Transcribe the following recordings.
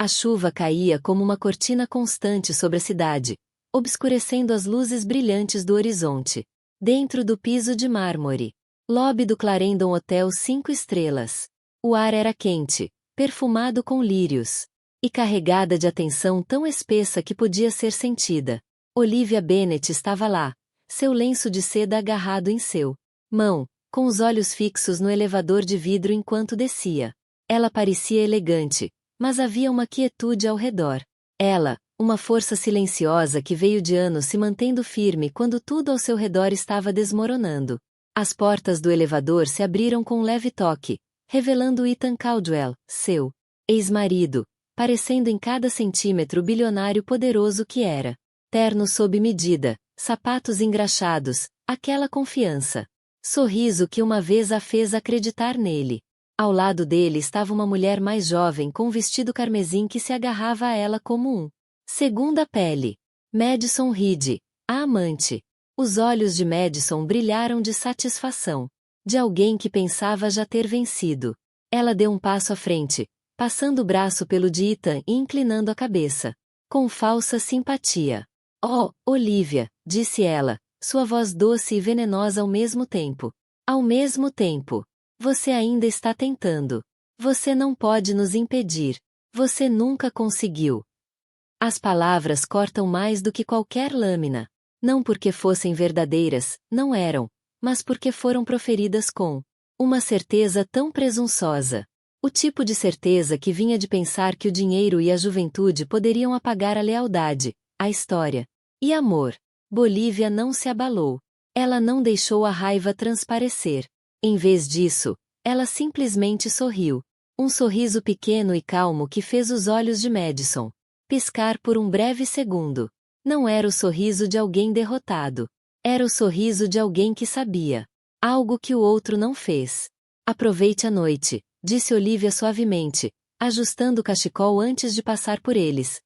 A chuva caía como uma cortina constante sobre a cidade, obscurecendo as luzes brilhantes do horizonte. Dentro do piso de mármore. Lobby do Clarendon Hotel 5 estrelas. O ar era quente, perfumado com lírios, e carregada de atenção tão espessa que podia ser sentida. Olivia Bennet estava lá, seu lenço de seda agarrado em seu mão, com os olhos fixos no elevador de vidro enquanto descia. Ela parecia elegante, mas havia uma quietude ao redor. Ela, uma força silenciosa que veio de anos se mantendo firme quando tudo ao seu redor estava desmoronando. As portas do elevador se abriram com um leve toque, revelando Ethan Caldwell, seu ex-marido, parecendo em cada centímetro o bilionário poderoso que era. Terno sob medida, sapatos engraxados, aquela confiança. Sorriso que uma vez a fez acreditar nele. Ao lado dele estava uma mulher mais jovem com um vestido carmesim que se agarrava a ela como um segunda pele. Madison Reed, a amante. Os olhos de Madison brilharam de satisfação. De alguém que pensava já ter vencido. Ela deu um passo à frente, passando o braço pelo de Ethan e inclinando a cabeça. Com falsa simpatia. Oh, Olivia, disse ela, sua voz doce e venenosa ao mesmo tempo. Ao mesmo tempo. Você ainda está tentando. Você não pode nos impedir. Você nunca conseguiu. As palavras cortam mais do que qualquer lâmina. Não porque fossem verdadeiras, não eram, mas porque foram proferidas com uma certeza tão presunçosa. O tipo de certeza que vinha de pensar que o dinheiro e a juventude poderiam apagar a lealdade, a história e amor. Bolívia não se abalou. Ela não deixou a raiva transparecer. Em vez disso, ela simplesmente sorriu. Um sorriso pequeno e calmo que fez os olhos de Madison piscar por um breve segundo. Não era o sorriso de alguém derrotado. Era o sorriso de alguém que sabia. Algo que o outro não fez. Aproveite a noite, disse Olivia suavemente, ajustando o cachecol antes de passar por eles.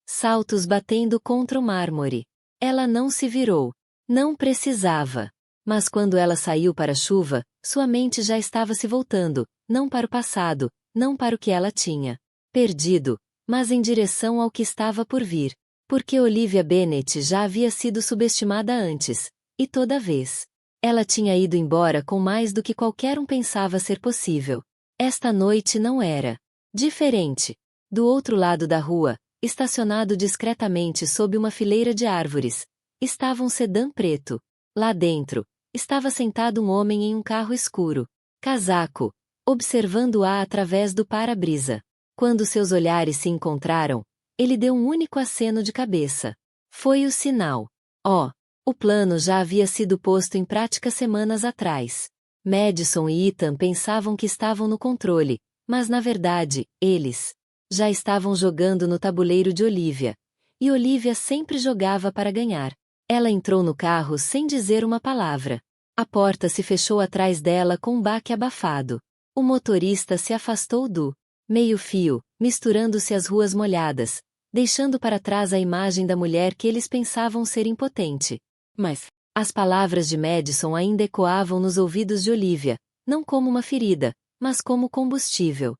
Saltos batendo contra o mármore. Ela não se virou. Não precisava. Mas quando ela saiu para a chuva, sua mente já estava se voltando, não para o passado, não para o que ela tinha perdido, mas em direção ao que estava por vir. Porque Olivia Bennet já havia sido subestimada antes, e toda vez. Ela tinha ido embora com mais do que qualquer um pensava ser possível. Esta noite não era diferente. Do outro lado da rua, estacionado discretamente sob uma fileira de árvores, estava um sedã preto. Lá dentro, estava sentado um homem em um carro escuro, casaco, observando-a através do para-brisa. Quando seus olhares se encontraram, ele deu um único aceno de cabeça. Foi o sinal. Oh, o plano já havia sido posto em prática semanas atrás. Madison e Ethan pensavam que estavam no controle, mas na verdade, eles já estavam jogando no tabuleiro de Olivia. E Olivia sempre jogava para ganhar. Ela entrou no carro sem dizer uma palavra. A porta se fechou atrás dela com um baque abafado. O motorista se afastou do meio-fio, misturando-se às ruas molhadas, deixando para trás a imagem da mulher que eles pensavam ser impotente. Mas as palavras de Madison ainda ecoavam nos ouvidos de Olivia, não como uma ferida, mas como combustível.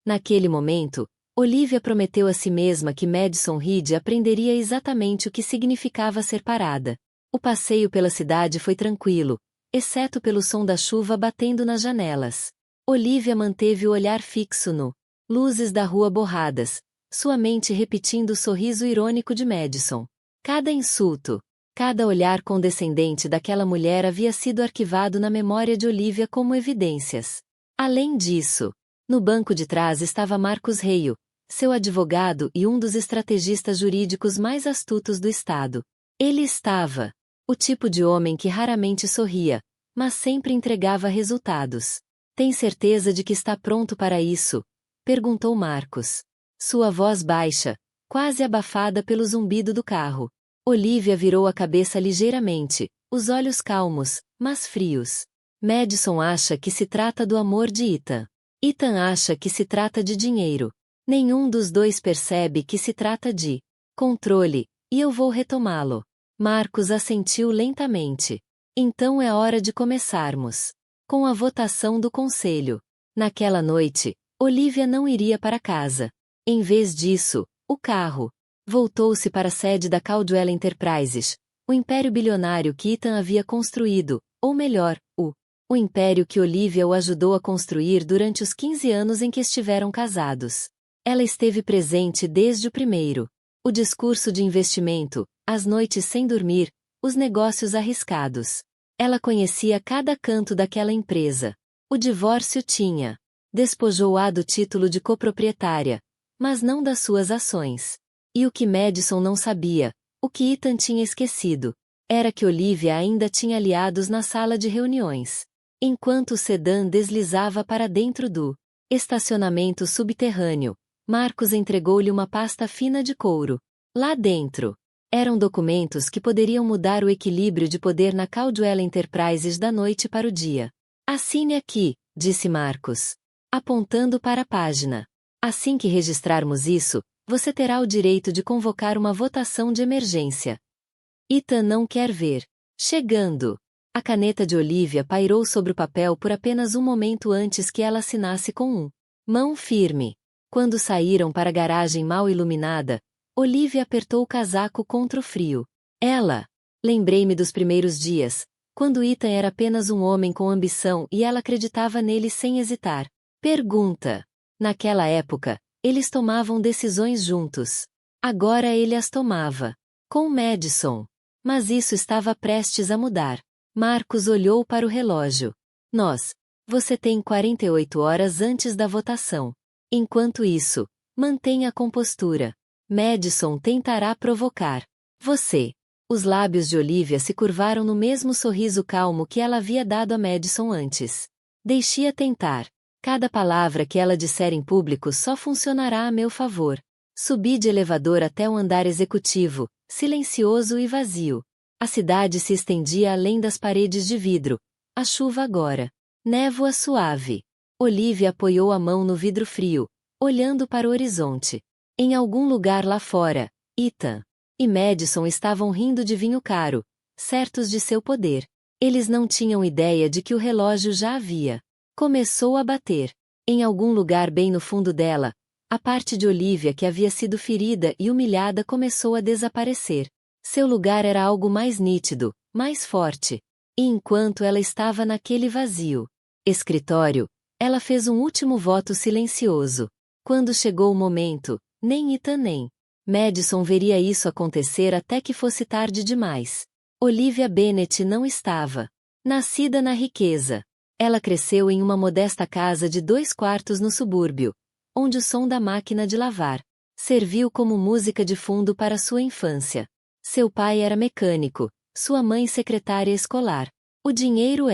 Naquele momento, Olivia prometeu a si mesma que Madison Reed aprenderia exatamente o que significava ser parada. O passeio pela cidade foi tranquilo, exceto pelo som da chuva batendo nas janelas. Olivia manteve o olhar fixo no luzes da rua borradas, sua mente repetindo o sorriso irônico de Madison. Cada insulto, cada olhar condescendente daquela mulher havia sido arquivado na memória de Olivia como evidências. Além disso, no banco de trás estava Marcus Reio, seu advogado e um dos estrategistas jurídicos mais astutos do estado. Ele estava o tipo de homem que raramente sorria, mas sempre entregava resultados. Tem certeza de que está pronto para isso? Perguntou Marcus. Sua voz baixa, quase abafada pelo zumbido do carro. Olivia virou a cabeça ligeiramente, os olhos calmos, mas frios. Madison acha que se trata do amor de Ethan. Ethan acha que se trata de dinheiro. Nenhum dos dois percebe que se trata de controle, e eu vou retomá-lo. Marcos assentiu lentamente. Então é hora de começarmos. Com a votação do conselho. Naquela noite, Olivia não iria para casa. Em vez disso, o carro voltou-se para a sede da Caldwell Enterprises, o império bilionário que Ethan havia construído, ou melhor, o império que Olivia o ajudou a construir durante os 15 anos em que estiveram casados. Ela esteve presente desde o primeiro. O discurso de investimento, as noites sem dormir, os negócios arriscados. Ela conhecia cada canto daquela empresa. O divórcio tinha despojou-a do título de coproprietária, mas não das suas ações. E o que Madison não sabia, o que Ethan tinha esquecido, era que Olivia ainda tinha aliados na sala de reuniões. Enquanto o sedã deslizava para dentro do estacionamento subterrâneo, Marcos entregou-lhe uma pasta fina de couro. Lá dentro, eram documentos que poderiam mudar o equilíbrio de poder na Caldwell Enterprises da noite para o dia. Assine aqui, disse Marcos, apontando para a página. Assim que registrarmos isso, você terá o direito de convocar uma votação de emergência. Ethan não quer ver. Chegando. A caneta de Olivia pairou sobre o papel por apenas um momento antes que ela assinasse com mão firme. Quando saíram para a garagem mal iluminada, Olivia apertou o casaco contra o frio. Lembrei-me dos primeiros dias, quando Ethan era apenas um homem com ambição e ela acreditava nele sem hesitar. Pergunta. Naquela época, eles tomavam decisões juntos. Agora ele as tomava. Com Madison. Mas isso estava prestes a mudar. Marcos olhou para o relógio. Você tem 48 horas antes da votação. Enquanto isso, mantenha a compostura. Madison tentará provocar você. Os lábios de Olivia se curvaram no mesmo sorriso calmo que ela havia dado a Madison antes. Deixe-a tentar. Cada palavra que ela disser em público só funcionará a meu favor. Subi de elevador até o andar executivo, silencioso e vazio. A cidade se estendia além das paredes de vidro. A chuva agora. Névoa suave. Olivia apoiou a mão no vidro frio, olhando para o horizonte. Em algum lugar lá fora, Ethan e Madison estavam rindo de vinho caro, certos de seu poder. Eles não tinham ideia de que o relógio já havia começou a bater. Em algum lugar bem no fundo dela, a parte de Olivia que havia sido ferida e humilhada começou a desaparecer. Seu lugar era algo mais nítido, mais forte. E enquanto ela estava naquele vazio escritório, ela fez um último voto silencioso. Quando chegou o momento, nem Ethan nem Madison veria isso acontecer até que fosse tarde demais. Olivia Bennet não estava nascida na riqueza. Ela cresceu em uma modesta casa de 2 quartos no subúrbio, onde o som da máquina de lavar serviu como música de fundo para sua infância. Seu pai era mecânico, sua mãe secretária escolar. O dinheiro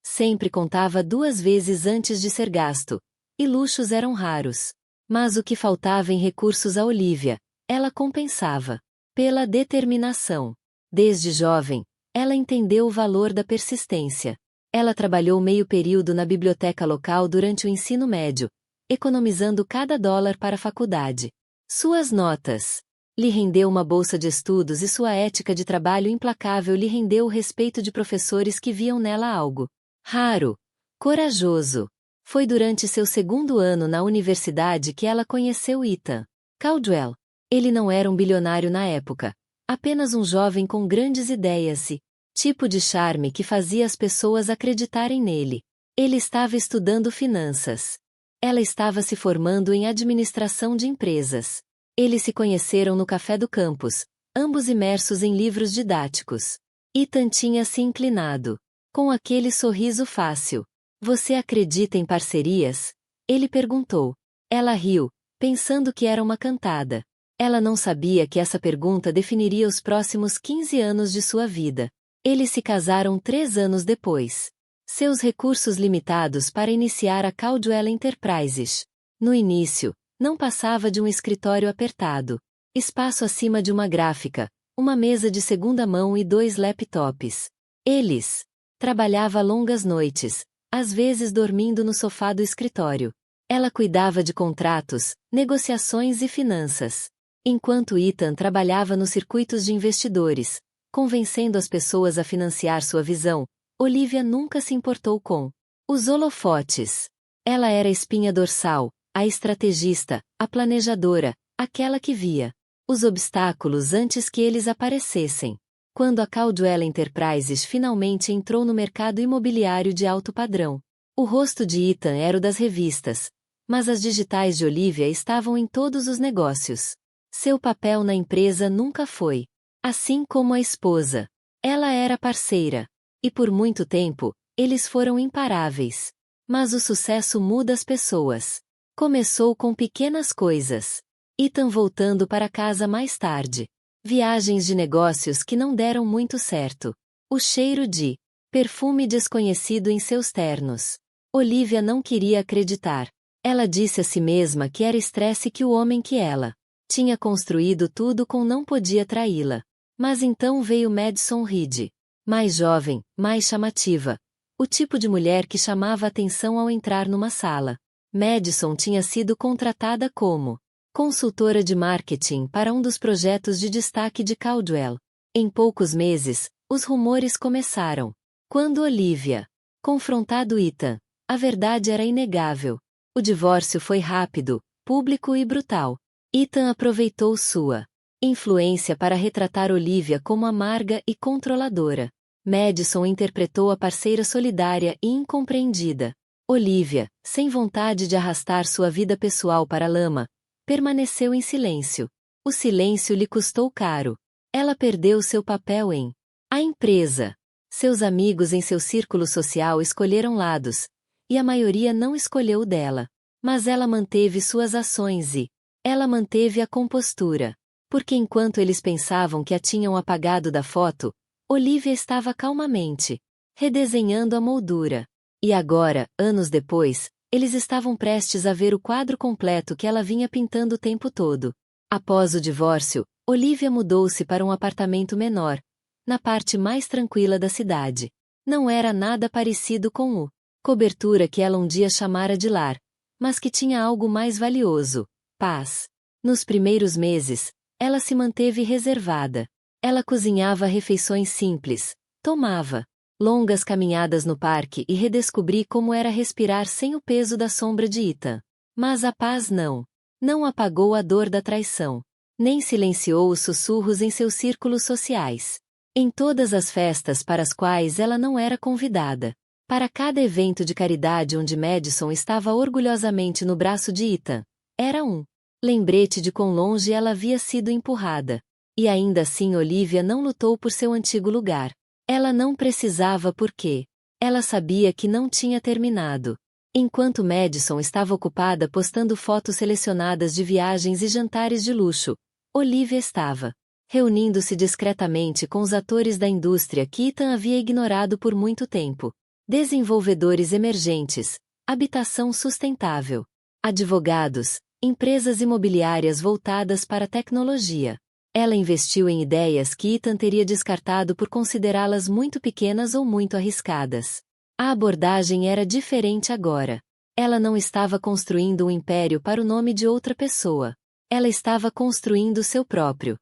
sempre contava 2 vezes antes de ser gasto, e luxos eram raros. Mas o que faltava em recursos a Olivia, ela compensava. Pela determinação. Desde jovem, ela entendeu o valor da persistência. Ela trabalhou meio período na biblioteca local durante o ensino médio, economizando cada dólar para a faculdade. Suas notas lhe rendeu uma bolsa de estudos e sua ética de trabalho implacável lhe rendeu o respeito de professores que viam nela algo raro, corajoso. Foi durante seu 2º ano na universidade que ela conheceu Ethan Caldwell. Ele não era um bilionário na época, apenas um jovem com grandes ideias e tipo de charme que fazia as pessoas acreditarem nele. Ele estava estudando finanças. Ela estava se formando em administração de empresas. Eles se conheceram no café do campus, ambos imersos em livros didáticos. Ethan tinha se inclinado. Com aquele sorriso fácil. Você acredita em parcerias? Ele perguntou. Ela riu, pensando que era uma cantada. Ela não sabia que essa pergunta definiria os próximos 15 anos de sua vida. Eles se casaram 3 anos depois. Seus recursos limitados para iniciar a Caldwell Enterprises. No início, não passava de um escritório apertado. Espaço acima de uma gráfica, uma mesa de segunda mão e 2 laptops. Eles trabalhava longas noites, às vezes dormindo no sofá do escritório. Ela cuidava de contratos, negociações e finanças. Enquanto Ethan trabalhava nos circuitos de investidores, convencendo as pessoas a financiar sua visão, Olivia nunca se importou com os holofotes. Ela era a espinha dorsal, A estrategista, a planejadora, aquela que via os obstáculos antes que eles aparecessem. Quando a Caldwell Enterprises finalmente entrou no mercado imobiliário de alto padrão, o rosto de Ethan era o das revistas, mas as digitais de Olivia estavam em todos os negócios. Seu papel na empresa nunca foi, assim como a esposa. Ela era parceira. E por muito tempo, eles foram imparáveis. Mas o sucesso muda as pessoas. Começou com pequenas coisas. Ethan voltando para casa mais tarde. Viagens de negócios que não deram muito certo. O cheiro de perfume desconhecido em seus ternos. Olivia não queria acreditar. Ela disse a si mesma que era estresse que o homem que ela tinha construído tudo com não podia traí-la. Mas então veio Madison Reed. Mais jovem, mais chamativa. O tipo de mulher que chamava atenção ao entrar numa sala. Madison tinha sido contratada como consultora de marketing para um dos projetos de destaque de Caldwell. Em poucos meses, os rumores começaram. Quando Olivia confrontado Ethan, a verdade era inegável. O divórcio foi rápido, público e brutal. Ethan aproveitou sua influência para retratar Olivia como amarga e controladora. Madison interpretou a parceira solidária e incompreendida. Olivia, sem vontade de arrastar sua vida pessoal para a lama, permaneceu em silêncio. O silêncio lhe custou caro. Ela perdeu seu papel em a empresa. Seus amigos em seu círculo social escolheram lados, e a maioria não escolheu o dela. Mas ela manteve suas ações e ela manteve a compostura. Porque enquanto eles pensavam que a tinham apagado da foto, Olivia estava calmamente redesenhando a moldura. E agora, anos depois, eles estavam prestes a ver o quadro completo que ela vinha pintando o tempo todo. Após o divórcio, Olivia mudou-se para um apartamento menor, na parte mais tranquila da cidade. Não era nada parecido com o cobertura que ela um dia chamara de lar, mas que tinha algo mais valioso: paz. Nos primeiros meses, ela se manteve reservada. Ela cozinhava refeições simples, tomava longas caminhadas no parque e redescobri como era respirar sem o peso da sombra de Ethan. Mas a paz não apagou a dor da traição, nem silenciou os sussurros em seus círculos sociais. Em todas as festas para as quais ela não era convidada, para cada evento de caridade onde Madison estava orgulhosamente no braço de Ethan, era um lembrete de quão longe ela havia sido empurrada. E ainda assim Olivia não lutou por seu antigo lugar. Ela não precisava porque ela sabia que não tinha terminado. Enquanto Madison estava ocupada postando fotos selecionadas de viagens e jantares de luxo, Olivia estava reunindo-se discretamente com os atores da indústria que Ethan havia ignorado por muito tempo. Desenvolvedores emergentes, habitação sustentável, advogados, empresas imobiliárias voltadas para a tecnologia. Ela investiu em ideias que Ethan teria descartado por considerá-las muito pequenas ou muito arriscadas. A abordagem era diferente agora. Ela não estava construindo um império para o nome de outra pessoa. Ela estava construindo seu próprio.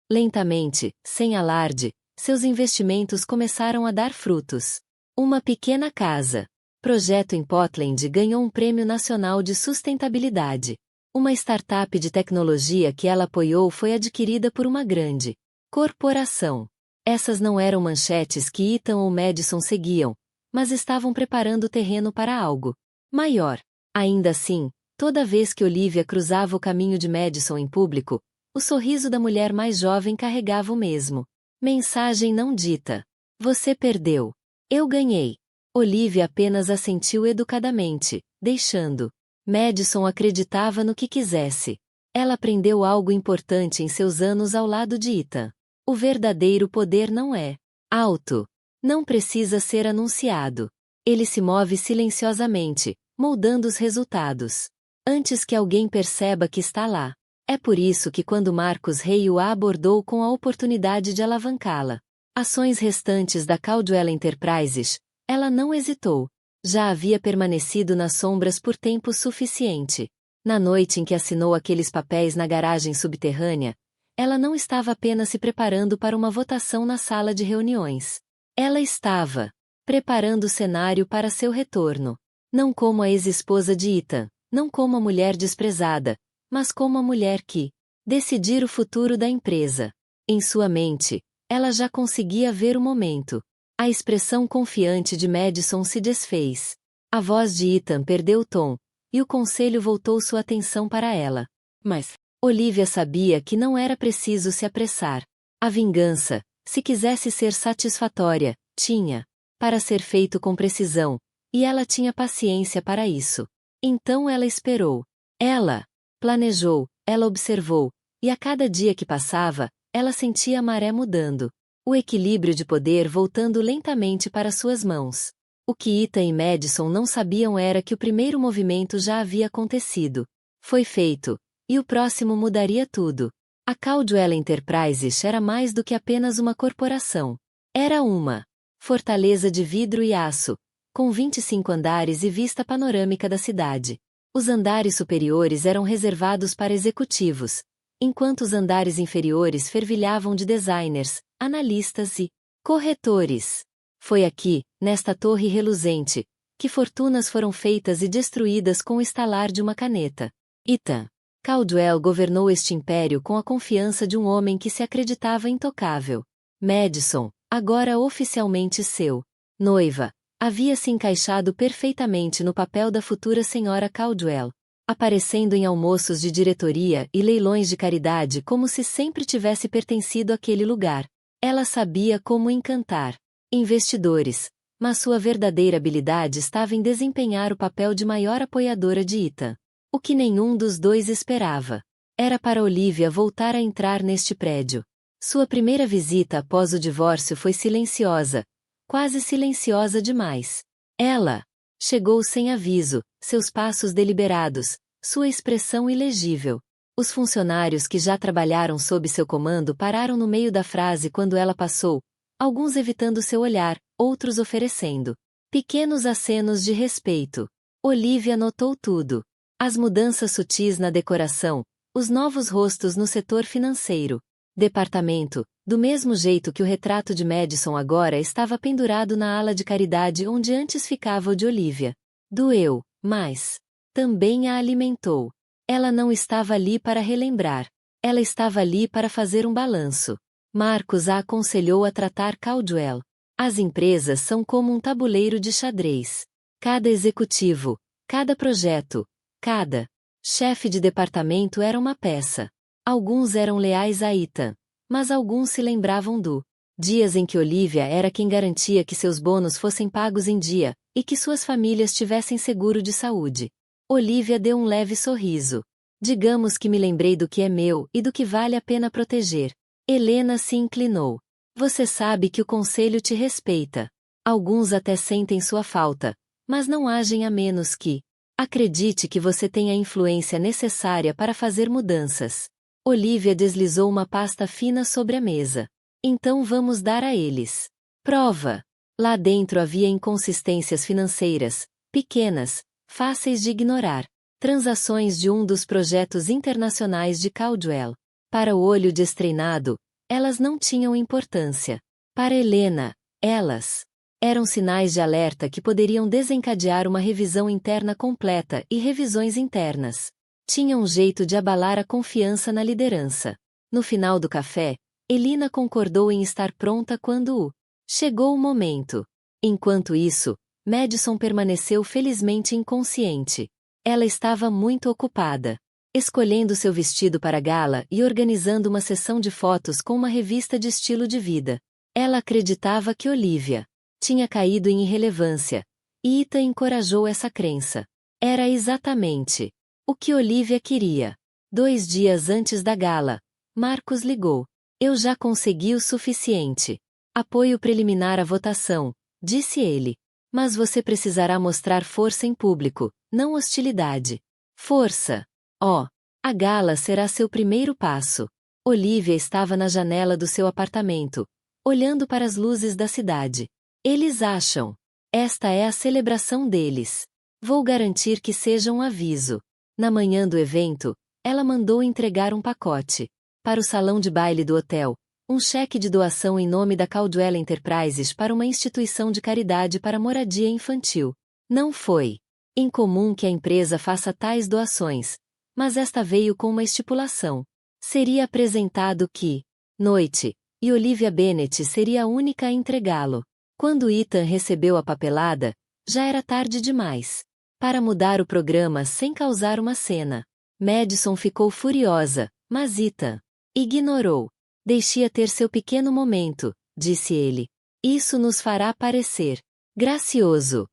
Lentamente, sem alarde, seus investimentos começaram a dar frutos. Uma pequena casa. Projeto em Portland ganhou um prêmio nacional de sustentabilidade. Uma startup de tecnologia que ela apoiou foi adquirida por uma grande corporação. Essas não eram manchetes que Ethan ou Madison seguiam, mas estavam preparando o terreno para algo maior. Ainda assim, toda vez que Olivia cruzava o caminho de Madison em público, o sorriso da mulher mais jovem carregava o mesmo mensagem não dita. Você perdeu. Eu ganhei. Olivia apenas assentiu educadamente, deixando Madison acreditava no que quisesse. Ela aprendeu algo importante em seus anos ao lado de Ethan. O verdadeiro poder não é alto. Não precisa ser anunciado. Ele se move silenciosamente, moldando os resultados, antes que alguém perceba que está lá. É por isso que quando Marcus Rey a abordou com a oportunidade de alavancá-la, ações restantes da Caldwell Enterprises, ela não hesitou. Já havia permanecido nas sombras por tempo suficiente. Na noite em que assinou aqueles papéis na garagem subterrânea, ela não estava apenas se preparando para uma votação na sala de reuniões. Ela estava preparando o cenário para seu retorno. Não como a ex-esposa de Ethan, não como a mulher desprezada, mas como a mulher que decidir o futuro da empresa. Em sua mente, ela já conseguia ver o momento. A expressão confiante de Madison se desfez. A voz de Ethan perdeu o tom, e o conselho voltou sua atenção para ela. Mas Olivia sabia que não era preciso se apressar. A vingança, se quisesse ser satisfatória, tinha para ser feito com precisão, e ela tinha paciência para isso. Então ela esperou. Ela planejou, ela observou, e a cada dia que passava, ela sentia a maré mudando. O equilíbrio de poder voltando lentamente para suas mãos. O que Ethan e Madison não sabiam era que o primeiro movimento já havia acontecido. Foi feito, e o próximo mudaria tudo. A Caldwell Enterprises era mais do que apenas uma corporação. Era uma fortaleza de vidro e aço, com 25 andares e vista panorâmica da cidade. Os andares superiores eram reservados para executivos, enquanto os andares inferiores fervilhavam de designers, analistas e corretores. Foi aqui, nesta torre reluzente, que fortunas foram feitas e destruídas com o estalar de uma caneta. Ethan Caldwell governou este império com a confiança de um homem que se acreditava intocável. Madison, agora oficialmente seu noiva, havia se encaixado perfeitamente no papel da futura senhora Caldwell, aparecendo em almoços de diretoria e leilões de caridade como se sempre tivesse pertencido àquele lugar. Ela sabia como encantar investidores, mas sua verdadeira habilidade estava em desempenhar o papel de maior apoiadora de Ethan. O que nenhum dos dois esperava era para Olivia voltar a entrar neste prédio. Sua primeira visita após o divórcio foi silenciosa, quase silenciosa demais. Ela chegou sem aviso, seus passos deliberados, sua expressão ilegível. Os funcionários que já trabalharam sob seu comando pararam no meio da frase quando ela passou, alguns evitando seu olhar, outros oferecendo pequenos acenos de respeito. Olivia notou tudo. As mudanças sutis na decoração, os novos rostos no setor financeiro. Departamento, do mesmo jeito que o retrato de Madison agora estava pendurado na ala de caridade onde antes ficava o de Olivia. Doeu, mas também a alimentou. Ela não estava ali para relembrar. Ela estava ali para fazer um balanço. Marcos a aconselhou a tratar Caldwell. As empresas são como um tabuleiro de xadrez. Cada executivo, cada projeto, cada chefe de departamento era uma peça. Alguns eram leais a Ethan, mas alguns se lembravam do dias em que Olivia era quem garantia que seus bônus fossem pagos em dia, e que suas famílias tivessem seguro de saúde. Olivia deu um leve sorriso. Digamos que me lembrei do que é meu e do que vale a pena proteger. Helena se inclinou. Você sabe que o conselho te respeita. Alguns até sentem sua falta, mas não agem a menos que acredite que você tem a influência necessária para fazer mudanças. Olivia deslizou uma pasta fina sobre a mesa. Então vamos dar a eles prova. Lá dentro havia inconsistências financeiras, pequenas, fáceis de ignorar. Transações de um dos projetos internacionais de Caldwell. Para o olho destreinado, elas não tinham importância. Para Helena, elas eram sinais de alerta que poderiam desencadear uma revisão interna completa e revisões internas. Tinha um jeito de abalar a confiança na liderança. No final do café, Elina concordou em estar pronta quando chegou o momento. Enquanto isso, Madison permaneceu felizmente inconsciente. Ela estava muito ocupada, escolhendo seu vestido para a gala e organizando uma sessão de fotos com uma revista de estilo de vida. Ela acreditava que Olivia tinha caído em irrelevância, e Ethan encorajou essa crença. Era exatamente o que Olivia queria. 2 dias antes da gala, Marcos ligou. Eu já consegui o suficiente. Apoio preliminar à votação, disse ele. Mas você precisará mostrar força em público, não hostilidade. Força. A gala será seu primeiro passo. Olivia estava na janela do seu apartamento, olhando para as luzes da cidade. Eles acham. Esta é a celebração deles. Vou garantir que seja um aviso. Na manhã do evento, ela mandou entregar um pacote para o salão de baile do hotel, um cheque de doação em nome da Caldwell Enterprises para uma instituição de caridade para moradia infantil. Não foi Incomum que a empresa faça tais doações, mas esta veio com uma estipulação. Seria apresentado que, noite, e Olivia Bennet seria a única a entregá-lo. Quando Ethan recebeu a papelada, já era tarde demais para mudar o programa sem causar uma cena. Madison ficou furiosa, mas Ethan ignorou. Deixe-a ter seu pequeno momento, disse ele. Isso nos fará parecer gracioso.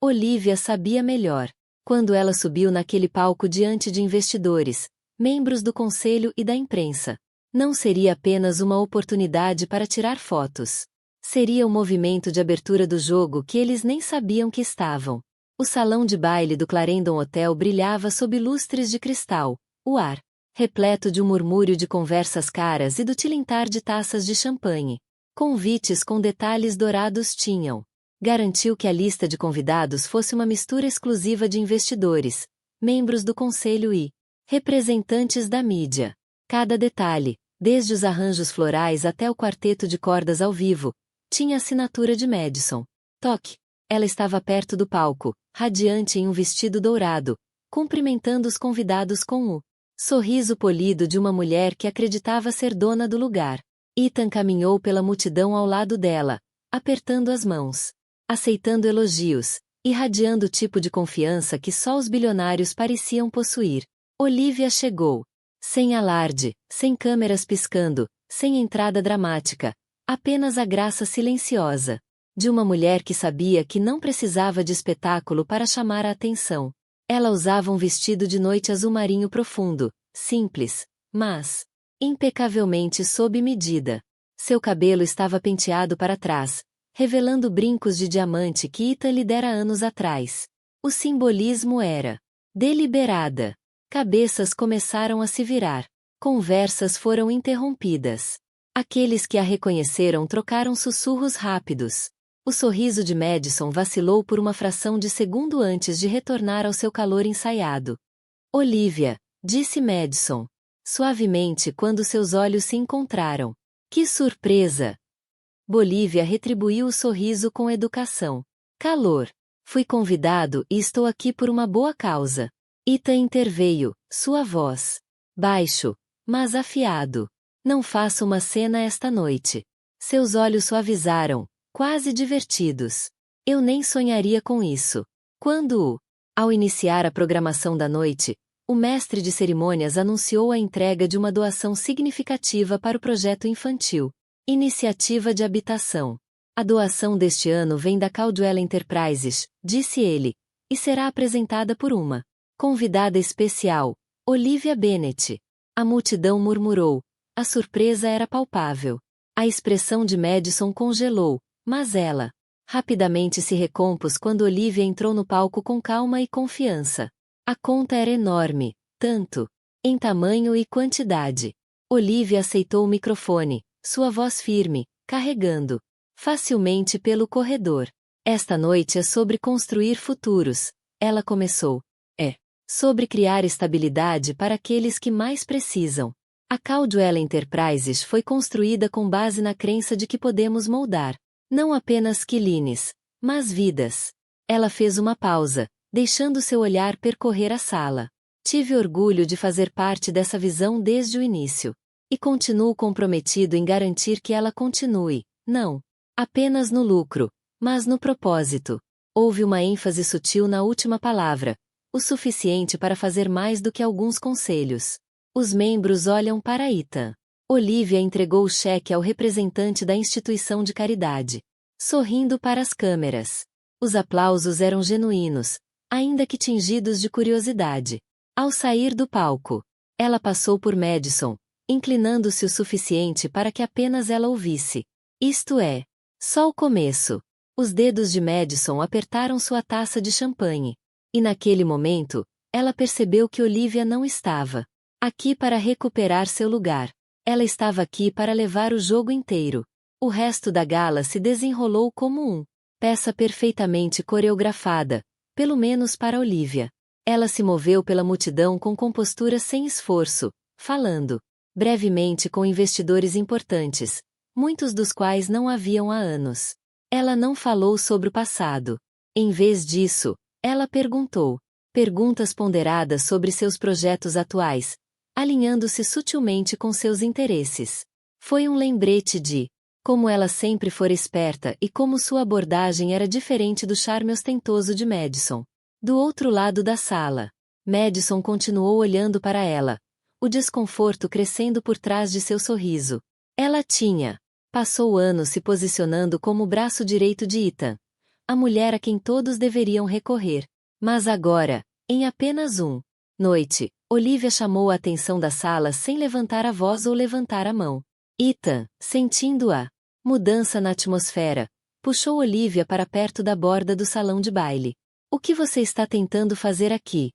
Olivia sabia melhor. Quando ela subiu naquele palco diante de investidores, membros do conselho e da imprensa, não seria apenas uma oportunidade para tirar fotos. Seria o movimento de abertura do jogo que eles nem sabiam que estavam. O salão de baile do Clarendon Hotel brilhava sob lustres de cristal, o ar repleto de um murmúrio de conversas caras e do tilintar de taças de champanhe. Convites com detalhes dourados tinham. Garantiu que a lista de convidados fosse uma mistura exclusiva de investidores, membros do conselho e representantes da mídia. Cada detalhe, desde os arranjos florais até o quarteto de cordas ao vivo, tinha assinatura de Madison. Toque. Ela estava perto do palco, radiante em um vestido dourado, cumprimentando os convidados com o sorriso polido de uma mulher que acreditava ser dona do lugar. Ethan caminhou pela multidão ao lado dela, apertando as mãos, aceitando elogios, irradiando o tipo de confiança que só os bilionários pareciam possuir. Olivia chegou. Sem alarde, sem câmeras piscando, sem entrada dramática, apenas a graça silenciosa de uma mulher que sabia que não precisava de espetáculo para chamar a atenção. Ela usava um vestido de noite azul marinho profundo, simples, mas impecavelmente sob medida. Seu cabelo estava penteado para trás, revelando brincos de diamante que Ethan lhe dera anos atrás. O simbolismo era deliberada. Cabeças começaram a se virar. Conversas foram interrompidas. Aqueles que a reconheceram trocaram sussurros rápidos. O sorriso de Madison vacilou por uma fração de segundo antes de retornar ao seu calor ensaiado. Olivia, disse Madison, suavemente quando seus olhos se encontraram. Que surpresa! Bolívia retribuiu o sorriso com educação. Calor. Fui convidado e estou aqui por uma boa causa. Ethan interveio, sua voz baixo, mas afiado. Não faça uma cena esta noite. Seus olhos suavizaram, quase divertidos. Eu nem sonharia com isso. Ao iniciar a programação da noite, o mestre de cerimônias anunciou a entrega de uma doação significativa para o projeto infantil. Iniciativa de habitação. A doação deste ano vem da Caldwell Enterprises, disse ele, e será apresentada por uma convidada especial, Olivia Bennet. A multidão murmurou. A surpresa era palpável. A expressão de Madison congelou, mas ela rapidamente se recompôs quando Olivia entrou no palco com calma e confiança. A conta era enorme, tanto em tamanho e quantidade. Olivia aceitou o microfone, sua voz firme, carregando facilmente pelo corredor. Esta noite é sobre construir futuros, ela começou. É sobre criar estabilidade para aqueles que mais precisam. A Caldwell Enterprises foi construída com base na crença de que podemos moldar, não apenas quilines, mas vidas. Ela fez uma pausa, deixando seu olhar percorrer a sala. Tive orgulho de fazer parte dessa visão desde o início. E continuo comprometido em garantir que ela continue, não apenas no lucro, mas no propósito. Houve uma ênfase sutil na última palavra, o suficiente para fazer mais do que alguns conselhos. Os membros olham para Ethan. Olivia entregou o cheque ao representante da instituição de caridade, sorrindo para as câmeras. Os aplausos eram genuínos, ainda que tingidos de curiosidade. Ao sair do palco, ela passou por Madison, inclinando-se o suficiente para que apenas ela ouvisse. Isto é, só o começo. Os dedos de Madison apertaram sua taça de champanhe. E naquele momento, ela percebeu que Olivia não estava aqui para recuperar seu lugar. Ela estava aqui para levar o jogo inteiro. O resto da gala se desenrolou como peça perfeitamente coreografada, pelo menos para Olivia. Ela se moveu pela multidão com compostura sem esforço, falando brevemente com investidores importantes, muitos dos quais não a viam há anos. Ela não falou sobre o passado. Em vez disso, Ela perguntou. Perguntas ponderadas sobre seus projetos atuais, alinhando-se sutilmente com seus interesses. Foi um lembrete de como ela sempre fora esperta e como sua abordagem era diferente do charme ostentoso de Madison. Do outro lado da sala, Madison continuou olhando para ela, o desconforto crescendo por trás de seu sorriso. Ela passou anos se posicionando como o braço direito de Ethan, a mulher a quem todos deveriam recorrer. Mas agora, em apenas noite, Olivia chamou a atenção da sala sem levantar a voz ou levantar a mão. Ethan, sentindo a mudança na atmosfera, puxou Olivia para perto da borda do salão de baile. O que você está tentando fazer aqui?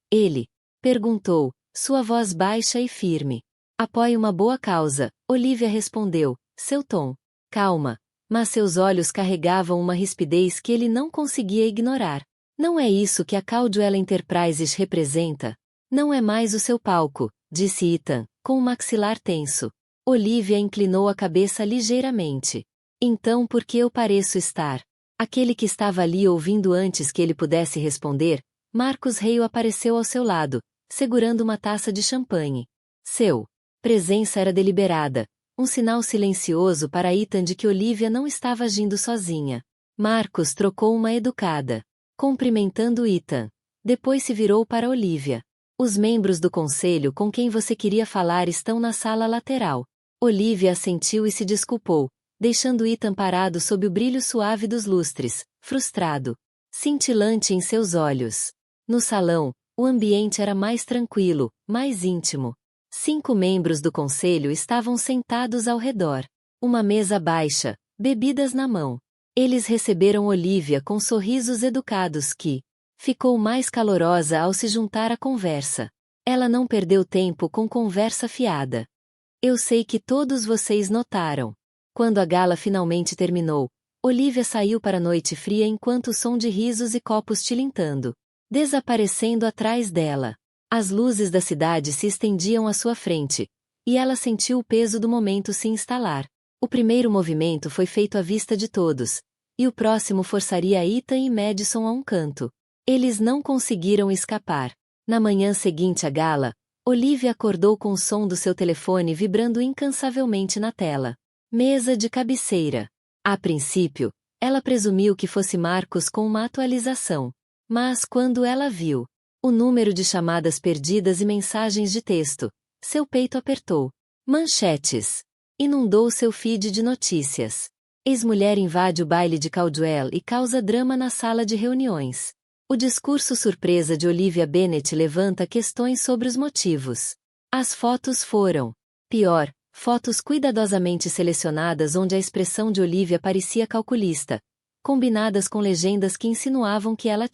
Ele perguntou, sua voz baixa e firme. Apoie uma boa causa, Olivia respondeu, seu tom calma, mas seus olhos carregavam uma rispidez que ele não conseguia ignorar. Não é isso que a Caldwell Enterprises representa. Não é mais o seu palco, disse Ethan, com o maxilar tenso. Olivia inclinou a cabeça ligeiramente. Então por que eu pareço estar? Aquele que estava ali ouvindo antes que ele pudesse responder, Marcus Hale apareceu ao seu lado, segurando uma taça de champanhe. Seu presença era deliberada, um sinal silencioso para Ethan de que Olivia não estava agindo sozinha. Marcus trocou uma educada, cumprimentando Ethan. Depois se virou para Olivia. Os membros do conselho com quem você queria falar estão na sala lateral. Olivia assentiu e se desculpou, deixando Ethan parado sob o brilho suave dos lustres, frustrado, cintilante em seus olhos. No salão, o ambiente era mais tranquilo, mais íntimo. 5 membros do conselho estavam sentados ao redor. Uma mesa baixa, bebidas na mão. Eles receberam Olivia com sorrisos educados que ficou mais calorosa ao se juntar à conversa. Ela não perdeu tempo com conversa fiada. Eu sei que todos vocês notaram. Quando a gala finalmente terminou, Olivia saiu para a noite fria enquanto o som de risos e copos tilintando, desaparecendo atrás dela. As luzes da cidade se estendiam à sua frente, e ela sentiu o peso do momento se instalar. O primeiro movimento foi feito à vista de todos, e o próximo forçaria Ethan e Madison a um canto. Eles não conseguiram escapar. Na manhã seguinte à gala, Olivia acordou com o som do seu telefone vibrando incansavelmente na tela. Mesa de cabeceira. A princípio, ela presumiu que fosse Marcus com uma atualização. Mas quando ela viu o número de chamadas perdidas e mensagens de texto, seu peito apertou. Manchetes. Inundou seu feed de notícias. Ex-mulher invade o baile de Caldwell e causa drama na sala de reuniões. O discurso surpresa de Olivia Bennet levanta questões sobre os motivos. As fotos foram pior, fotos cuidadosamente selecionadas onde a expressão de Olivia parecia calculista, combinadas com legendas que insinuavam que ela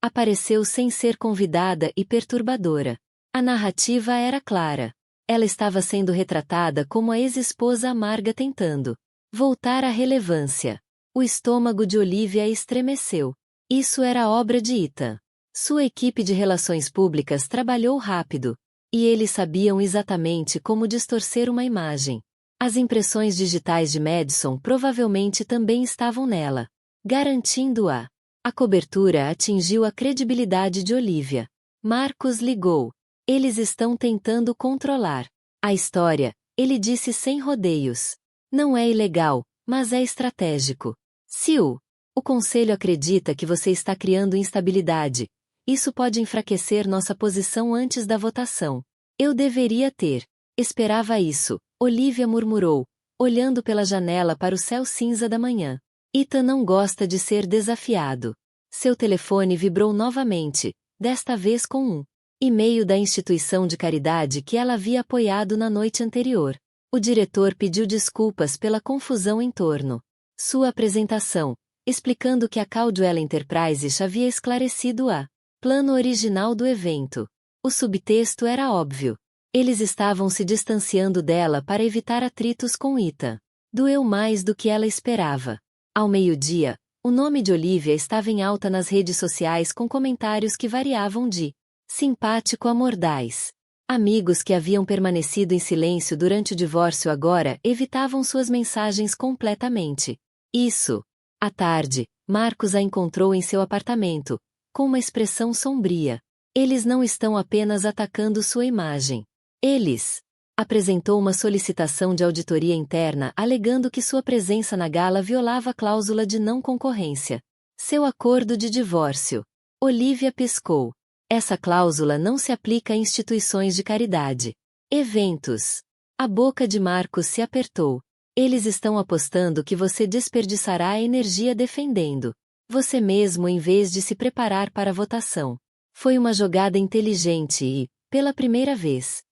apareceu sem ser convidada e perturbadora. A narrativa era clara. Ela estava sendo retratada como a ex-esposa amarga tentando voltar à relevância. O estômago de Olivia estremeceu. Isso era obra de Ethan. Sua equipe de relações públicas trabalhou rápido, e eles sabiam exatamente como distorcer uma imagem. As impressões digitais de Madison provavelmente também estavam nela, garantindo-a. A cobertura atingiu a credibilidade de Olivia. Marcus ligou. Eles estão tentando controlar a história, ele disse sem rodeios. Não é ilegal, mas é estratégico. Se o conselho acredita que você está criando instabilidade, isso pode enfraquecer nossa posição antes da votação. Eu deveria ter. Esperava isso, Olivia murmurou, olhando pela janela para o céu cinza da manhã. Ethan não gosta de ser desafiado. Seu telefone vibrou novamente, desta vez com um e-mail da instituição de caridade que ela havia apoiado na noite anterior. O diretor pediu desculpas pela confusão em torno sua apresentação, explicando que a Caldwell Enterprises havia esclarecido o plano original do evento. O subtexto era óbvio. Eles estavam se distanciando dela para evitar atritos com Ethan. Doeu mais do que ela esperava. Ao meio-dia, o nome de Olivia estava em alta nas redes sociais com comentários que variavam de simpático a mordaz. Amigos que haviam permanecido em silêncio durante o divórcio agora evitavam suas mensagens completamente. À tarde, Marcus a encontrou em seu apartamento, com uma expressão sombria. Eles não estão apenas atacando sua imagem. Eles apresentou uma solicitação de auditoria interna alegando que sua presença na gala violava a cláusula de não concorrência. Seu acordo de divórcio. Olivia piscou. Essa cláusula não se aplica a instituições de caridade. Eventos. A boca de Marcos se apertou. Eles estão apostando que você desperdiçará a energia defendendo você mesmo em vez de se preparar para a votação. Foi uma jogada inteligente e, pela primeira vez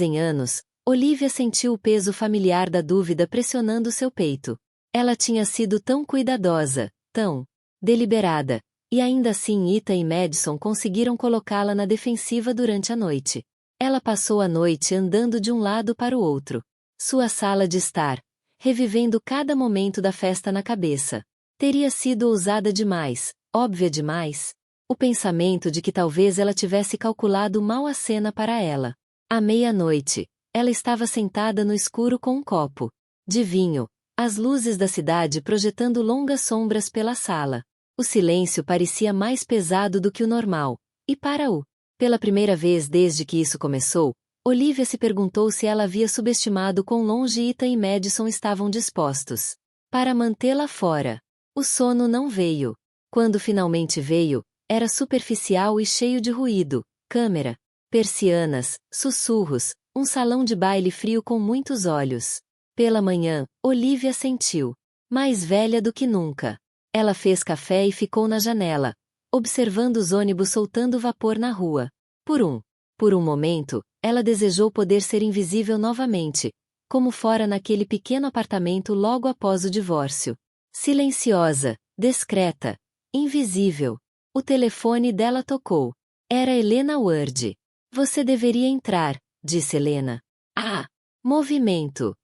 em anos, Olivia sentiu o peso familiar da dúvida pressionando seu peito. Ela tinha sido tão cuidadosa, tão deliberada, e ainda assim Ethan e Madison conseguiram colocá-la na defensiva durante a noite. Ela passou a noite andando de um lado para o outro. Sua sala de estar, revivendo cada momento da festa na cabeça. Teria sido ousada demais, óbvia demais. O pensamento de que talvez ela tivesse calculado mal a cena para ela. À meia-noite, ela estava sentada no escuro com um copo de vinho, as luzes da cidade projetando longas sombras pela sala. O silêncio parecia mais pesado do que o normal, e pela primeira vez desde que isso começou, Olivia se perguntou se ela havia subestimado quão longe Ethan e Madison estavam dispostos para mantê-la fora. O sono não veio. Quando finalmente veio, era superficial e cheio de ruído, câmera, persianas, sussurros, um salão de baile frio com muitos olhos. Pela manhã, Olivia sentiu mais velha do que nunca. Ela fez café e ficou na janela, observando os ônibus soltando vapor na rua. Por um momento, ela desejou poder ser invisível novamente, como fora naquele pequeno apartamento logo após o divórcio. Silenciosa, discreta, invisível. O telefone dela tocou. Era Helena Ward. Você deveria entrar, disse Helena. Ah! Movimento.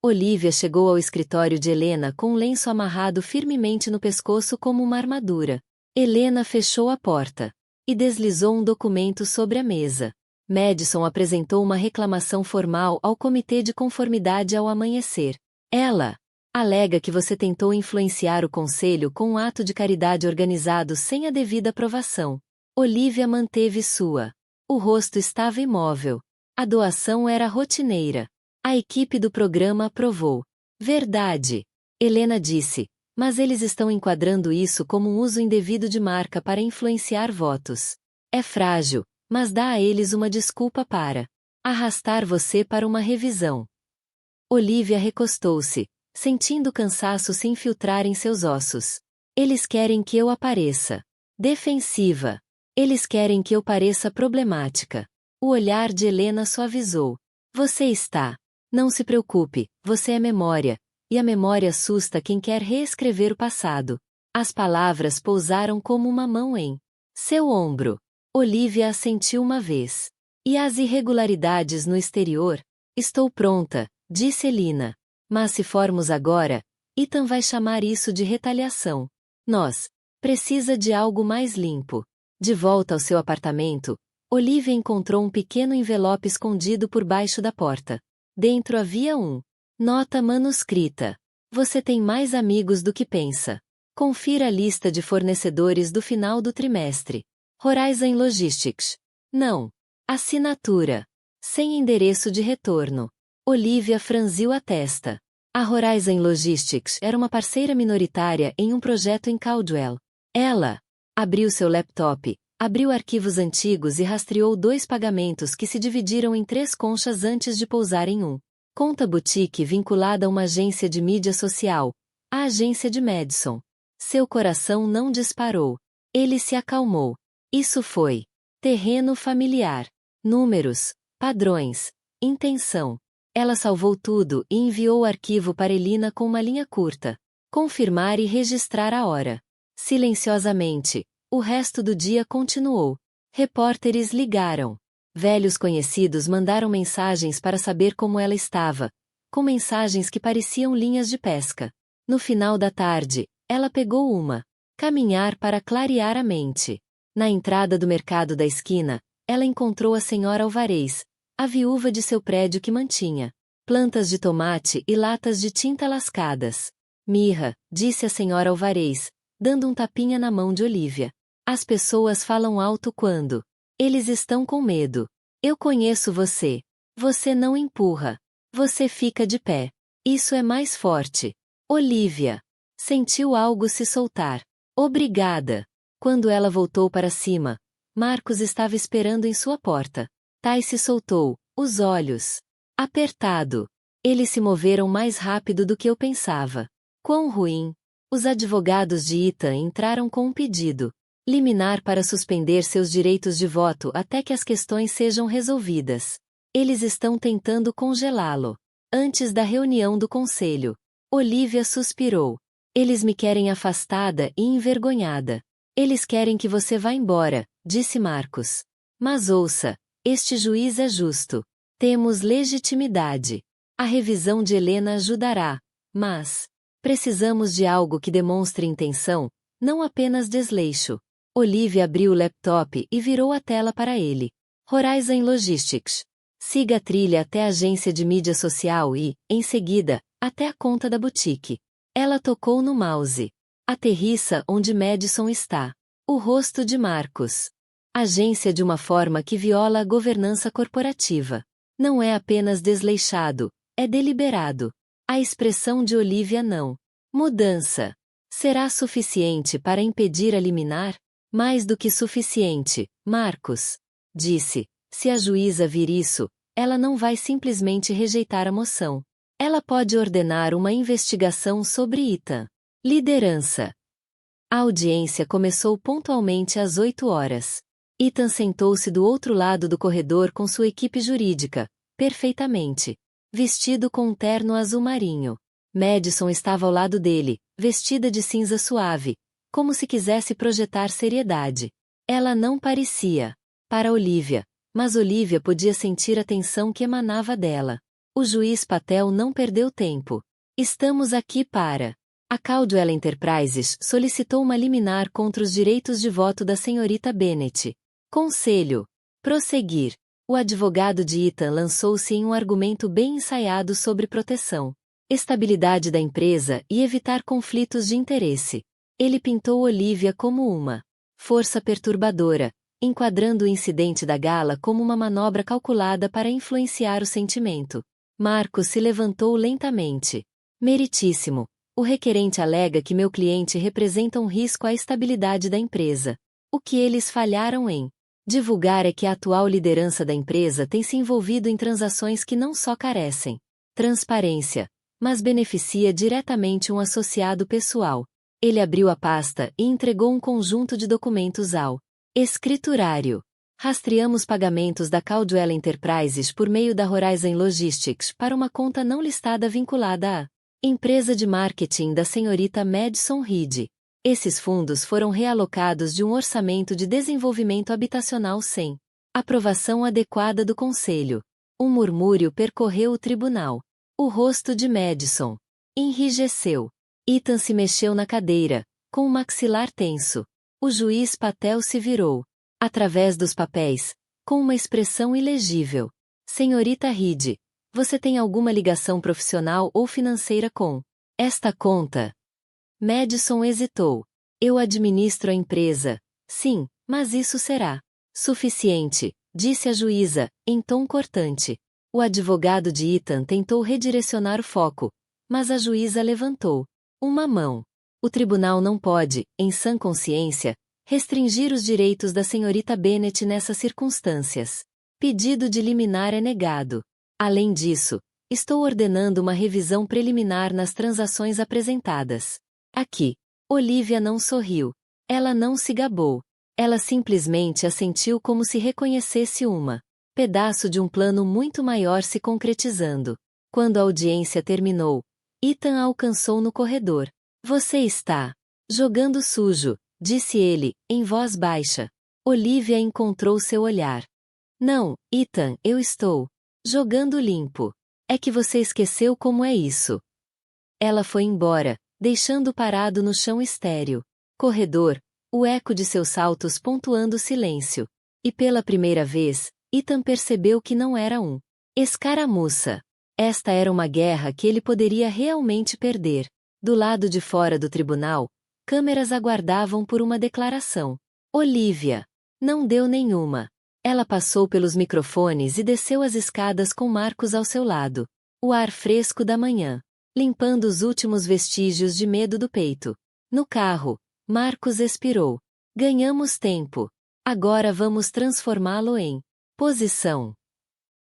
Olivia chegou ao escritório de Helena com um lenço amarrado firmemente no pescoço como uma armadura. Helena fechou a porta e deslizou um documento sobre a mesa. Madison apresentou uma reclamação formal ao Comitê de Conformidade ao amanhecer. Ela alega que você tentou influenciar o conselho com um ato de caridade organizado sem a devida aprovação. Olivia manteve sua. O rosto estava imóvel. A doação era rotineira. A equipe do programa aprovou. Verdade. Helena disse, mas eles estão enquadrando isso como um uso indevido de marca para influenciar votos. É frágil, mas dá a eles uma desculpa para arrastar você para uma revisão. Olivia recostou-se, sentindo o cansaço se infiltrar em seus ossos. Eles querem que eu apareça defensiva. Eles querem que eu pareça problemática. O olhar de Helena suavizou. Você está. Não se preocupe, você é memória, e a memória assusta quem quer reescrever o passado. As palavras pousaram como uma mão em seu ombro. Olivia assentiu uma vez. E as irregularidades no exterior? Estou pronta, disse Helena. Mas se formos agora, Ethan vai chamar isso de retaliação. Nós precisa de algo mais limpo. De volta ao seu apartamento, Olivia encontrou um pequeno envelope escondido por baixo da porta. Dentro havia nota manuscrita. Você tem mais amigos do que pensa. Confira a lista de fornecedores do final do trimestre. Horizon Logistics. Não. Assinatura. Sem endereço de retorno. Olivia franziu a testa. A Horizon Logistics era uma parceira minoritária em um projeto em Caldwell. Ela abriu seu laptop, abriu arquivos antigos e rastreou 2 pagamentos que se dividiram em 3 conchas antes de pousar em conta boutique vinculada a uma agência de mídia social, a agência de Madison. Seu coração não disparou. Ele se acalmou. Isso foi terreno familiar. Números, padrões, intenção. Ela salvou tudo e enviou o arquivo para Helena com uma linha curta. Confirmar e registrar a hora. Silenciosamente, o resto do dia continuou. Repórteres ligaram. Velhos conhecidos mandaram mensagens para saber como ela estava, com mensagens que pareciam linhas de pesca. No final da tarde, ela pegou uma. Caminhar para clarear a mente. Na entrada do mercado da esquina, ela encontrou a senhora Alvarez, a viúva de seu prédio que mantinha plantas de tomate e latas de tinta lascadas. Mirra, disse a senhora Alvarez, dando um tapinha na mão de Olivia. As pessoas falam alto quando eles estão com medo. Eu conheço você. Você não empurra. Você fica de pé. Isso é mais forte. Olivia sentiu algo se soltar. Obrigada. Quando ela voltou para cima, Marcos estava esperando em sua porta. Tai se soltou, os olhos apertado. Eles se moveram mais rápido do que eu pensava. Quão ruim. Os advogados de Ethan entraram com um pedido liminar para suspender seus direitos de voto até que as questões sejam resolvidas. Eles estão tentando congelá-lo. Antes da reunião do conselho, Olivia suspirou. Eles me querem afastada e envergonhada. Eles querem que você vá embora, disse Marcos. Mas ouça, este juiz é justo. Temos legitimidade. A revisão de Helena ajudará, mas precisamos de algo que demonstre intenção, não apenas desleixo. Olivia abriu o laptop e virou a tela para ele. Horizon Logistics. Siga a trilha até a agência de mídia social e, em seguida, até a conta da boutique. Ela tocou no mouse. Aterrissa onde Madison está. O rosto de Marcos. Agência de uma forma que viola a governança corporativa. Não é apenas desleixado, é deliberado. A expressão de Olivia não. Mudança. Será suficiente para impedir a liminar? Mais do que suficiente, Marcos. Disse. Se a juíza vir isso, ela não vai simplesmente rejeitar a moção. Ela pode ordenar uma investigação sobre Ethan. Liderança. A audiência começou pontualmente às 8 horas. Ethan sentou-se do outro lado do corredor com sua equipe jurídica, perfeitamente. Vestido com um terno azul marinho. Madison estava ao lado dele, vestida de cinza suave, como se quisesse projetar seriedade. Ela não parecia para Olivia, mas Olivia podia sentir a tensão que emanava dela. O juiz Patel não perdeu tempo. Estamos aqui para... A Caldwell Enterprises solicitou uma liminar contra os direitos de voto da senhorita Bennett. Conselho. Prosseguir. O advogado de Ethan lançou-se em um argumento bem ensaiado sobre proteção, estabilidade da empresa e evitar conflitos de interesse. Ele pintou Olivia como uma força perturbadora, enquadrando o incidente da gala como uma manobra calculada para influenciar o sentimento. Marcos se levantou lentamente. Meritíssimo. O requerente alega que meu cliente representa um risco à estabilidade da empresa. O que eles falharam em divulgar é que a atual liderança da empresa tem se envolvido em transações que não só carecem transparência, mas beneficia diretamente um associado pessoal. Ele abriu a pasta e entregou um conjunto de documentos ao escriturário. Rastreamos pagamentos da Caldwell Enterprises por meio da Horizon Logistics para uma conta não listada vinculada à empresa de marketing da senhorita Madison Reed. Esses fundos foram realocados de um orçamento de desenvolvimento habitacional sem aprovação adequada do conselho. Um murmúrio percorreu o tribunal. O rosto de Madison enrijeceu. Ethan se mexeu na cadeira, com o maxilar tenso. O juiz Patel se virou, através dos papéis, com uma expressão ilegível. Senhorita Reed, você tem alguma ligação profissional ou financeira com esta conta? Madison hesitou. Eu administro a empresa. Sim, mas isso será suficiente, disse a juíza, em tom cortante. O advogado de Ethan tentou redirecionar o foco, mas a juíza levantou uma mão. O tribunal não pode, em sã consciência, restringir os direitos da senhorita Bennett nessas circunstâncias. Pedido de liminar é negado. Além disso, estou ordenando uma revisão preliminar nas transações apresentadas. Aqui. Olivia não sorriu. Ela não se gabou. Ela simplesmente assentiu como se reconhecesse uma pedaço de um plano muito maior se concretizando. Quando a audiência terminou, Ethan a alcançou no corredor. Você está jogando sujo, disse ele, em voz baixa. Olivia encontrou seu olhar. Não, Ethan, eu estou jogando limpo. É que você esqueceu como é isso. Ela foi embora, deixando parado no chão estéril. Corredor, o eco de seus saltos pontuando o silêncio. E pela primeira vez, Ethan percebeu que não era um escaramuça. Esta era uma guerra que ele poderia realmente perder. Do lado de fora do tribunal, câmeras aguardavam por uma declaração. Olivia. Não deu nenhuma. Ela passou pelos microfones e desceu as escadas com Marcos ao seu lado. O ar fresco da manhã, limpando os últimos vestígios de medo do peito. No carro, Marcos expirou. Ganhamos tempo. Agora vamos transformá-lo em posição.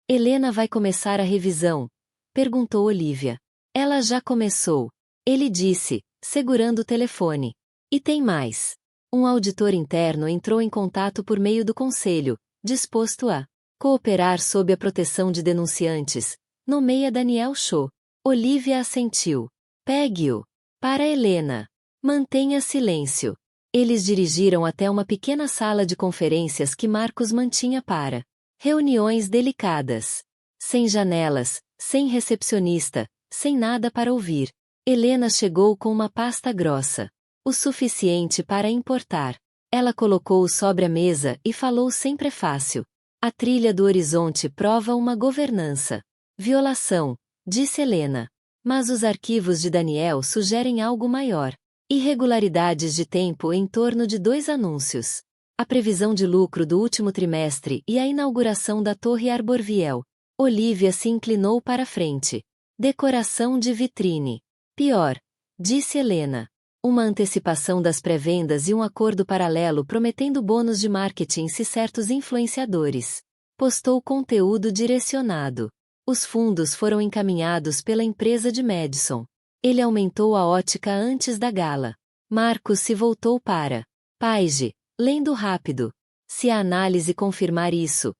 Helena vai começar a revisão? Perguntou Olivia. Ela já começou. Ele disse, segurando o telefone. E tem mais. Um auditor interno entrou em contato por meio do conselho, disposto a cooperar sob a proteção de denunciantes. Nomeia Daniel Cho. Olivia assentiu. Pegue-o. Para Helena. Mantenha silêncio. Eles dirigiram até uma pequena sala de conferências que Marcos mantinha para reuniões delicadas. Sem janelas, sem recepcionista, sem nada para ouvir. Helena chegou com uma pasta grossa. O suficiente para importar. Ela colocou-o sobre a mesa e falou sem prefácio. A trilha do horizonte prova uma governança. Violação, disse Helena. Mas os arquivos de Daniel sugerem algo maior. Irregularidades de tempo em torno de 2 anúncios. A previsão de lucro do último trimestre e a inauguração da Torre Arborviel. Olivia se inclinou para a frente. Decoração de vitrine. Pior, disse Helena. Uma antecipação das pré-vendas e um acordo paralelo prometendo bônus de marketing se certos influenciadores. Postou conteúdo direcionado. Os fundos foram encaminhados pela empresa de Madison. Ele aumentou a ótica antes da gala. Marcos se voltou para Paige, lendo rápido. Se a análise confirmar isso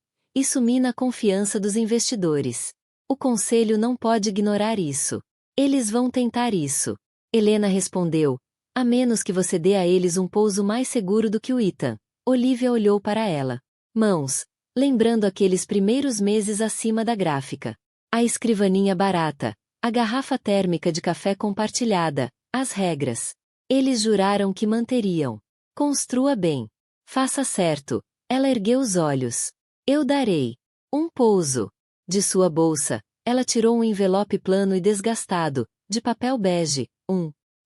mina a confiança dos investidores. O conselho não pode ignorar isso. Eles vão tentar isso. Helena respondeu. A menos que você dê a eles um pouso mais seguro do que o Ethan. Olivia olhou para ela. Mãos, lembrando aqueles primeiros meses acima da gráfica. A escrivaninha barata, a garrafa térmica de café compartilhada, as regras. Eles juraram que manteriam. Construa bem. Faça certo. Ela ergueu os olhos. Eu darei um pouso. De sua bolsa, ela tirou um envelope plano e desgastado, de papel bege,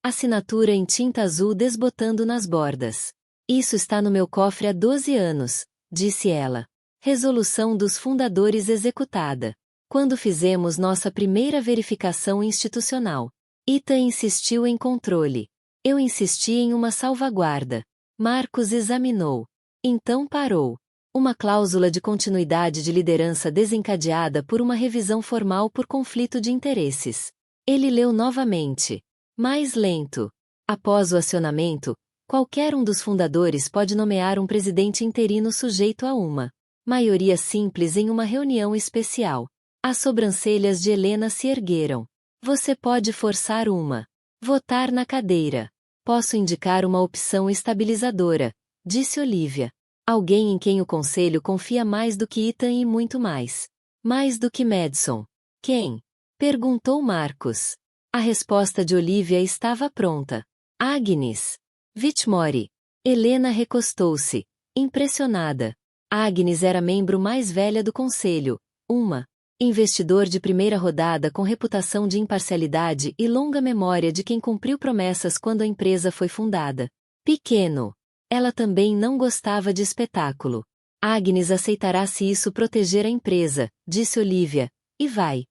assinatura em tinta azul desbotando nas bordas. Isso está no meu cofre há 12 anos, disse ela. Resolução dos fundadores executada. Quando fizemos nossa primeira verificação institucional. Ethan insistiu em controle. Eu insisti em uma salvaguarda. Marcos examinou. Então parou. Uma cláusula de continuidade de liderança desencadeada por uma revisão formal por conflito de interesses. Ele leu novamente. Mais lento. Após o acionamento, qualquer um dos fundadores pode nomear um presidente interino sujeito a uma maioria simples em uma reunião especial. As sobrancelhas de Helena se ergueram. Você pode forçar uma. Votar na cadeira. Posso indicar uma opção estabilizadora, disse Olivia. Alguém em quem o conselho confia mais do que Ethan e muito mais. Mais do que Madison. Quem? Perguntou Marcos. A resposta de Olivia estava pronta. Agnes. Whitmore. Helena recostou-se, impressionada. Agnes era membro mais velha do conselho, investidor de primeira rodada com reputação de imparcialidade e longa memória de quem cumpriu promessas quando a empresa foi fundada. Pequeno. Ela também não gostava de espetáculo. Agnes aceitará se isso proteger a empresa, disse Olivia, e vai.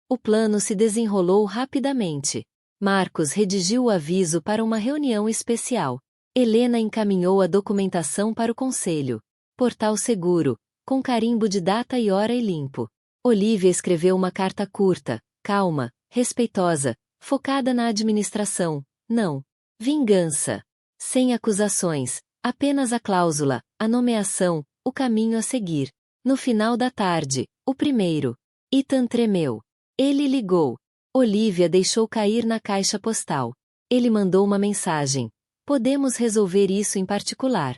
O plano se desenrolou rapidamente. Marcos redigiu o aviso para uma reunião especial. Helena encaminhou a documentação para o conselho. Portal seguro, com carimbo de data e hora e limpo. Olivia escreveu uma carta curta, calma, respeitosa, focada na administração, não. Vingança. Sem acusações, apenas a cláusula, a nomeação, o caminho a seguir. No final da tarde, o primeiro. Ethan tremeu. Ele ligou. Olivia deixou cair na caixa postal. Ele mandou uma mensagem. Podemos resolver isso em particular.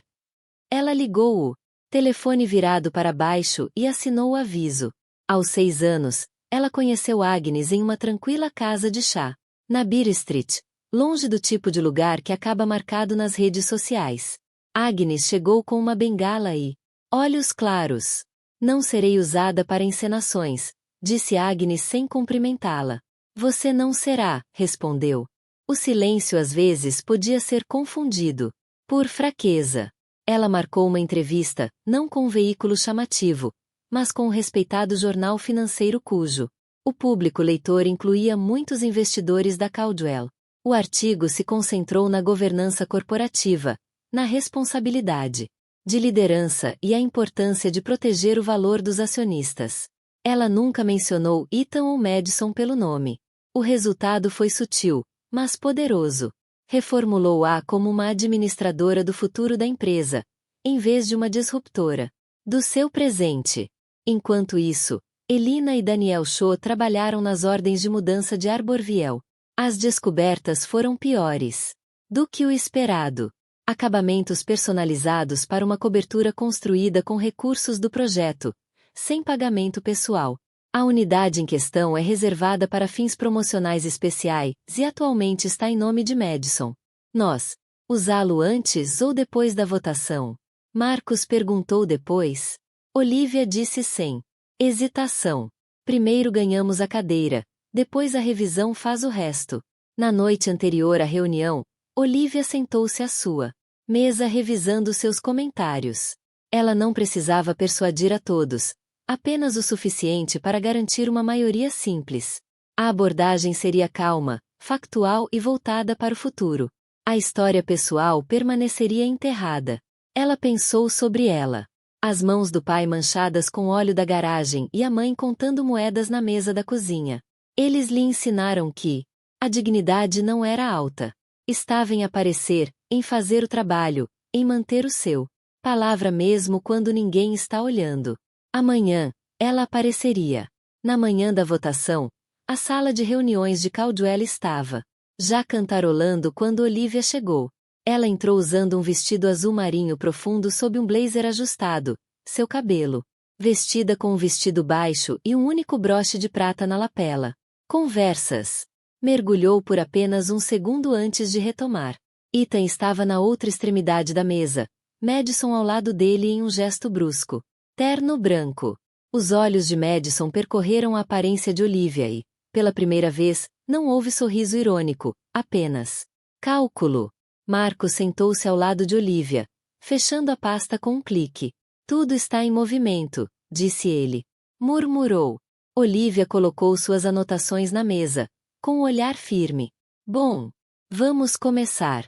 Ela ligou o telefone virado para baixo e assinou o aviso. Aos 6 anos, ela conheceu Agnes em uma tranquila casa de chá, na Beer Street, longe do tipo de lugar que acaba marcado nas redes sociais. Agnes chegou com uma bengala e olhos claros. Não serei usada para encenações, disse Agnes sem cumprimentá-la. Você não será, respondeu. O silêncio às vezes podia ser confundido por fraqueza. Ela marcou uma entrevista, não com um veículo chamativo, mas com um respeitado jornal financeiro cujo o público leitor incluía muitos investidores da Caldwell. O artigo se concentrou na governança corporativa, na responsabilidade de liderança e a importância de proteger o valor dos acionistas. Ela nunca mencionou Ethan ou Madison pelo nome. O resultado foi sutil, mas poderoso. Reformulou-a como uma administradora do futuro da empresa, em vez de uma disruptora do seu presente. Enquanto isso, Elina e Daniel Cho trabalharam nas ordens de mudança de Arborview. As descobertas foram piores do que o esperado. Acabamentos personalizados para uma cobertura construída com recursos do projeto, sem pagamento pessoal. A unidade em questão é reservada para fins promocionais especiais e atualmente está em nome de Madison. Nós usá-lo antes ou depois da votação? Marcos perguntou depois. Olivia disse sem hesitação. Primeiro ganhamos a cadeira, depois a revisão faz o resto. Na noite anterior à reunião, Olivia sentou-se à sua mesa revisando seus comentários. Ela não precisava persuadir a todos, apenas o suficiente para garantir uma maioria simples. A abordagem seria calma, factual e voltada para o futuro. A história pessoal permaneceria enterrada. Ela pensou sobre ela. As mãos do pai manchadas com óleo da garagem e a mãe contando moedas na mesa da cozinha. Eles lhe ensinaram que a dignidade não era alta. Estava em aparecer, em fazer o trabalho, em manter o seu palavra mesmo quando ninguém está olhando. Amanhã, ela apareceria. Na manhã da votação, a sala de reuniões de Caldwell estava já cantarolando quando Olivia chegou. Ela entrou usando um vestido azul marinho profundo sob um blazer ajustado, seu cabelo vestida com um vestido baixo e um único broche de prata na lapela. Conversas. Mergulhou por apenas um segundo antes de retomar. Ethan estava na outra extremidade da mesa, Madison ao lado dele em um gesto brusco. Terno branco. Os olhos de Madison percorreram a aparência de Olivia e, pela primeira vez, não houve sorriso irônico, apenas cálculo. Marcos sentou-se ao lado de Olivia, fechando a pasta com um clique. Tudo está em movimento, disse ele. Murmurou. Olivia colocou suas anotações na mesa, com um olhar firme. Bom, vamos começar.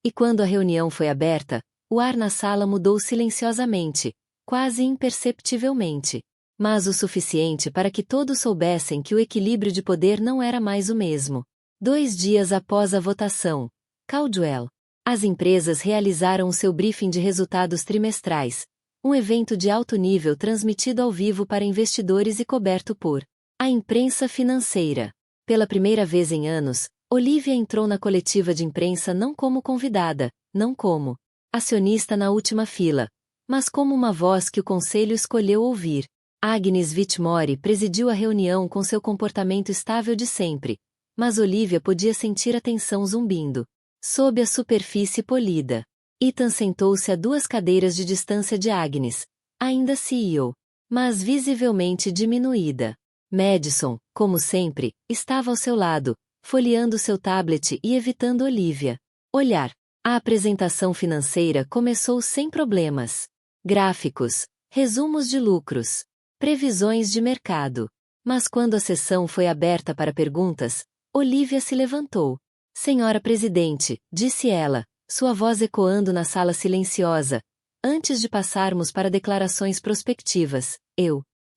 E quando a reunião foi aberta, o ar na sala mudou silenciosamente, quase imperceptivelmente. Mas o suficiente para que todos soubessem que o equilíbrio de poder não era mais o mesmo. 2 dias após a votação, Caldwell. As empresas realizaram o seu briefing de resultados trimestrais, um evento de alto nível transmitido ao vivo para investidores e coberto por a imprensa financeira. Pela primeira vez em anos, Olivia entrou na coletiva de imprensa não como convidada, não como acionista na última fila, mas como uma voz que o conselho escolheu ouvir. Agnes Whitmore presidiu a reunião com seu comportamento estável de sempre, mas Olivia podia sentir a tensão zumbindo sob a superfície polida. Ethan sentou-se a 2 cadeiras de distância de Agnes, ainda CEO, mas visivelmente diminuída. Madison, como sempre, estava ao seu lado, folheando seu tablet e evitando Olivia olhar. A apresentação financeira começou sem problemas. Gráficos, resumos de lucros, previsões de mercado. Mas quando a sessão foi aberta para perguntas, Olivia se levantou. Senhora Presidente, disse ela, sua voz ecoando na sala silenciosa. Antes de passarmos para declarações prospectivas,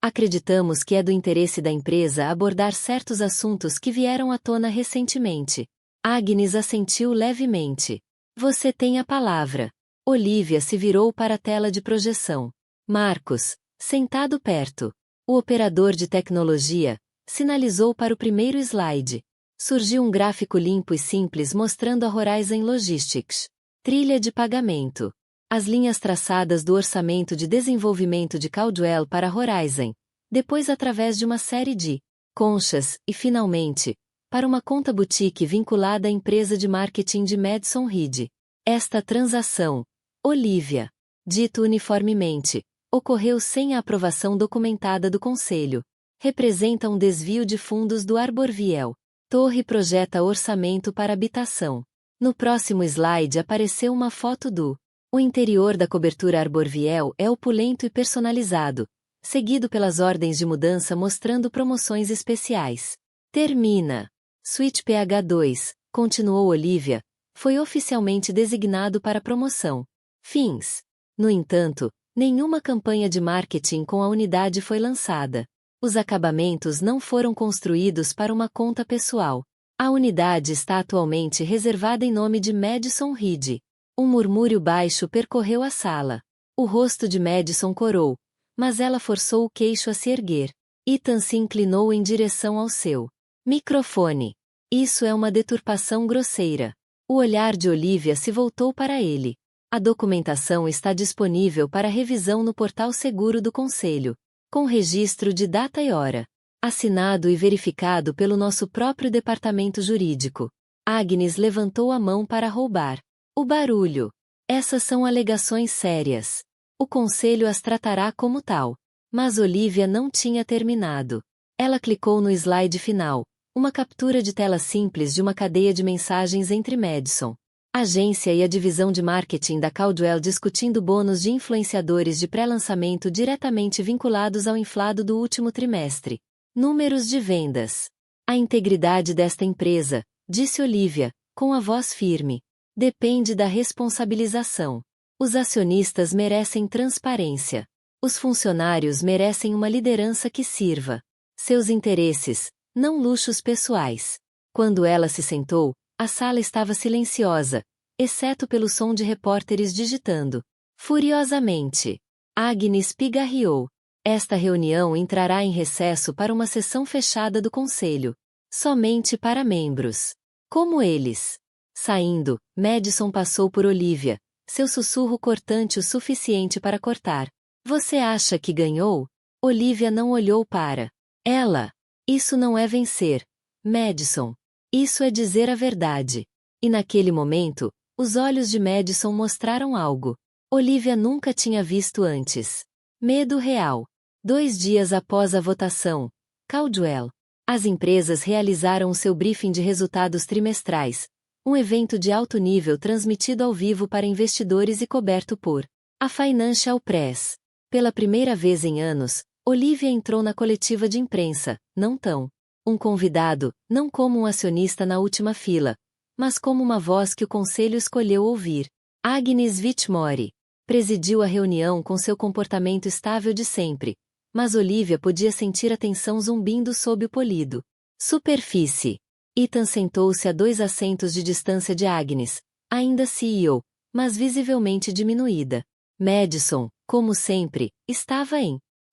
acreditamos que é do interesse da empresa abordar certos assuntos que vieram à tona recentemente. Agnes assentiu levemente. Você tem a palavra. Olivia se virou para a tela de projeção. Marcos, sentado perto, o operador de tecnologia, sinalizou para o primeiro slide. Surgiu um gráfico limpo e simples mostrando a Horizon Logistics. Trilha de pagamento. As linhas traçadas do orçamento de desenvolvimento de Caldwell para Horizon. Depois através de uma série de conchas e, finalmente, para uma conta boutique vinculada à empresa de marketing de Madison Reed. Esta transação, Olivia, dito uniformemente, ocorreu sem a aprovação documentada do Conselho. Representa um desvio de fundos do Arborview. Torre projeta orçamento para habitação. No próximo slide apareceu uma foto do O interior da cobertura Arborviel é opulento e personalizado, seguido pelas ordens de mudança mostrando promoções especiais. Termina. Suite PH2, continuou Olivia, foi oficialmente designado para promoção. Fins. No entanto, nenhuma campanha de marketing com a unidade foi lançada. Os acabamentos não foram construídos para uma conta pessoal. A unidade está atualmente reservada em nome de Madison Reed. Um murmúrio baixo percorreu a sala. O rosto de Madison corou, mas ela forçou o queixo a se erguer. Ethan se inclinou em direção ao seu microfone. Isso é uma deturpação grosseira. O olhar de Olivia se voltou para ele. A documentação está disponível para revisão no portal seguro do Conselho, com registro de data e hora. Assinado e verificado pelo nosso próprio departamento jurídico. Agnes levantou a mão para roubar o barulho. Essas são alegações sérias. O Conselho as tratará como tal. Mas Olivia não tinha terminado. Ela clicou no slide final, uma captura de tela simples de uma cadeia de mensagens entre Madison, a agência e a divisão de marketing da Caldwell discutindo bônus de influenciadores de pré-lançamento diretamente vinculados ao inflado do último trimestre. Números de vendas. A integridade desta empresa, disse Olivia, com a voz firme, depende da responsabilização. Os acionistas merecem transparência. Os funcionários merecem uma liderança que sirva seus interesses, não luxos pessoais. Quando ela se sentou, a sala estava silenciosa, exceto pelo som de repórteres digitando. Furiosamente. Agnes pigarreou. Esta reunião entrará em recesso para uma sessão fechada do Conselho. Somente para membros. Como eles. Saindo, Madison passou por Olivia, seu sussurro cortante o suficiente para cortar. Você acha que ganhou? Olivia não olhou para ela. Isso não é vencer, Madison. Isso é dizer a verdade. E naquele momento, os olhos de Madison mostraram algo. Olivia nunca tinha visto antes. Medo real. 2 dias após a votação, Caldwell. As empresas realizaram o seu briefing de resultados trimestrais, um evento de alto nível transmitido ao vivo para investidores e coberto por a Financial Press. Pela primeira vez em anos, Olivia entrou na coletiva de imprensa, não tão um convidado, não como um acionista na última fila, mas como uma voz que o conselho escolheu ouvir. Agnes Whitmore presidiu a reunião com seu comportamento estável de sempre, mas Olivia podia sentir a tensão zumbindo sob o polido superfície. Ethan sentou-se a 2 assentos de distância de Agnes, ainda CEO, mas visivelmente diminuída. Madison, como sempre, estava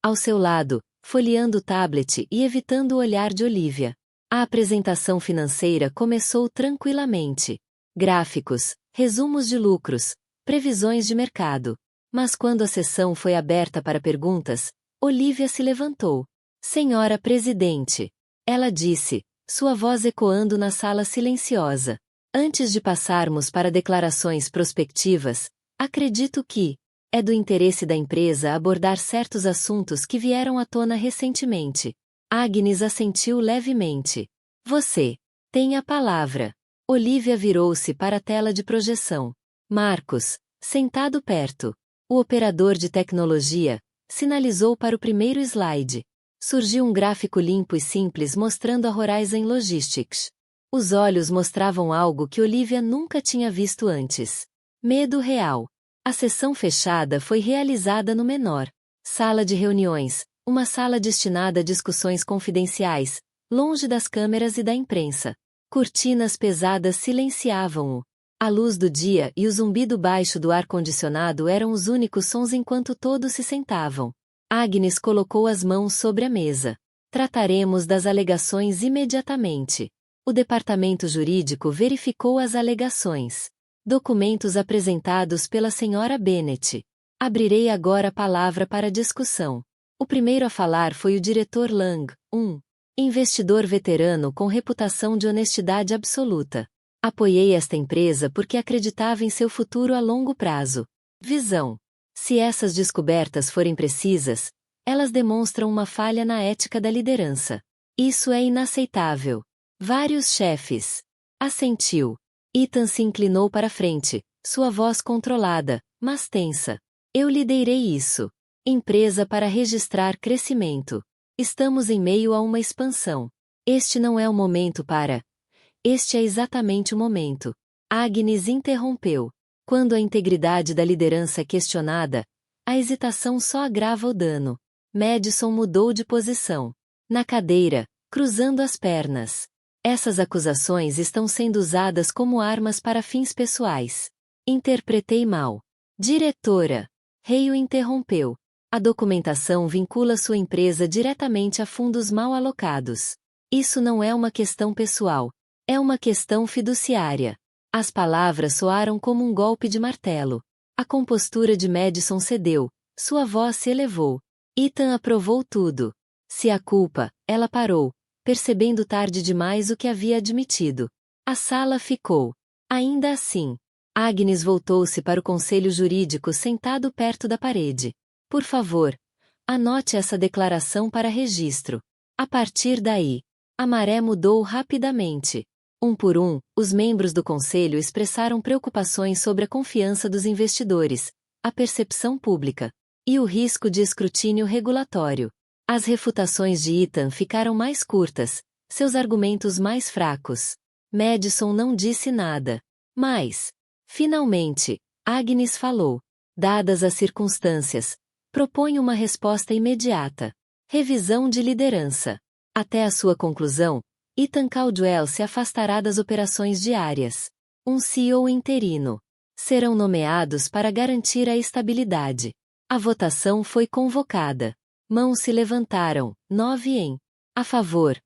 ao seu lado, folheando o tablet e evitando o olhar de Olivia. A apresentação financeira começou tranquilamente. Gráficos, resumos de lucros, previsões de mercado. Mas quando a sessão foi aberta para perguntas, Olivia se levantou. Senhora Presidente. Ela disse, sua voz ecoando na sala silenciosa. Antes de passarmos para declarações prospectivas, acredito que é do interesse da empresa abordar certos assuntos que vieram à tona recentemente. Agnes assentiu levemente. Você tem a palavra. Olivia virou-se para a tela de projeção. Marcos, sentado perto. O operador de tecnologia, sinalizou para o primeiro slide. Surgiu um gráfico limpo e simples mostrando a Horizon Logistics. Os olhos mostravam algo que Olivia nunca tinha visto antes. Medo real. A sessão fechada foi realizada no menor sala de reuniões, uma sala destinada a discussões confidenciais, longe das câmeras e da imprensa. Cortinas pesadas silenciavam-o. A luz do dia e o zumbido baixo do ar-condicionado eram os únicos sons enquanto todos se sentavam. Agnes colocou as mãos sobre a mesa. Trataremos das alegações imediatamente. O departamento jurídico verificou as alegações. Documentos apresentados pela senhora Bennett. Abrirei agora a palavra para discussão. O primeiro a falar foi o diretor Lang, um investidor veterano com reputação de honestidade absoluta. Apoiei esta empresa porque acreditava em seu futuro a longo prazo. Visão. Se essas descobertas forem precisas, elas demonstram uma falha na ética da liderança. Isso é inaceitável. Vários chefes. Assentiu. Ethan se inclinou para frente, Sua voz controlada, mas tensa. Eu liderei isso. Empresa para registrar crescimento. Estamos em meio a uma expansão. Este não é o momento para. Este é exatamente o momento. Agnes interrompeu. Quando a integridade da liderança é questionada, a hesitação só agrava o dano. Madison mudou de posição. Na cadeira, cruzando as pernas. Essas acusações estão sendo usadas como armas para fins pessoais. Interpretei mal. Diretora. Rei o interrompeu. A documentação vincula sua empresa diretamente a fundos mal alocados. Isso não é uma questão pessoal. É uma questão fiduciária. As palavras soaram como um golpe de martelo. A compostura de Madison cedeu, sua voz se elevou. Ethan aprovou tudo. Se a culpa, ela parou, percebendo tarde demais o que havia admitido. A sala ficou. Ainda assim. Agnes voltou-se para o conselho jurídico sentado perto da parede. Por favor, anote essa declaração para registro. A partir daí, a maré mudou rapidamente. Um por um, os membros do conselho expressaram preocupações sobre a confiança dos investidores, a percepção pública e o risco de escrutínio regulatório. As refutações de Ethan ficaram mais curtas, seus argumentos mais fracos. Madison não disse nada. Mas, finalmente, Agnes falou. Dadas as circunstâncias, proponho uma resposta imediata. Revisão de liderança. Até a sua conclusão, Ethan Caldwell se afastará das operações diárias. Um CEO interino. Serão nomeados para garantir a estabilidade. A votação foi convocada. Mãos se levantaram, 9 em a favor,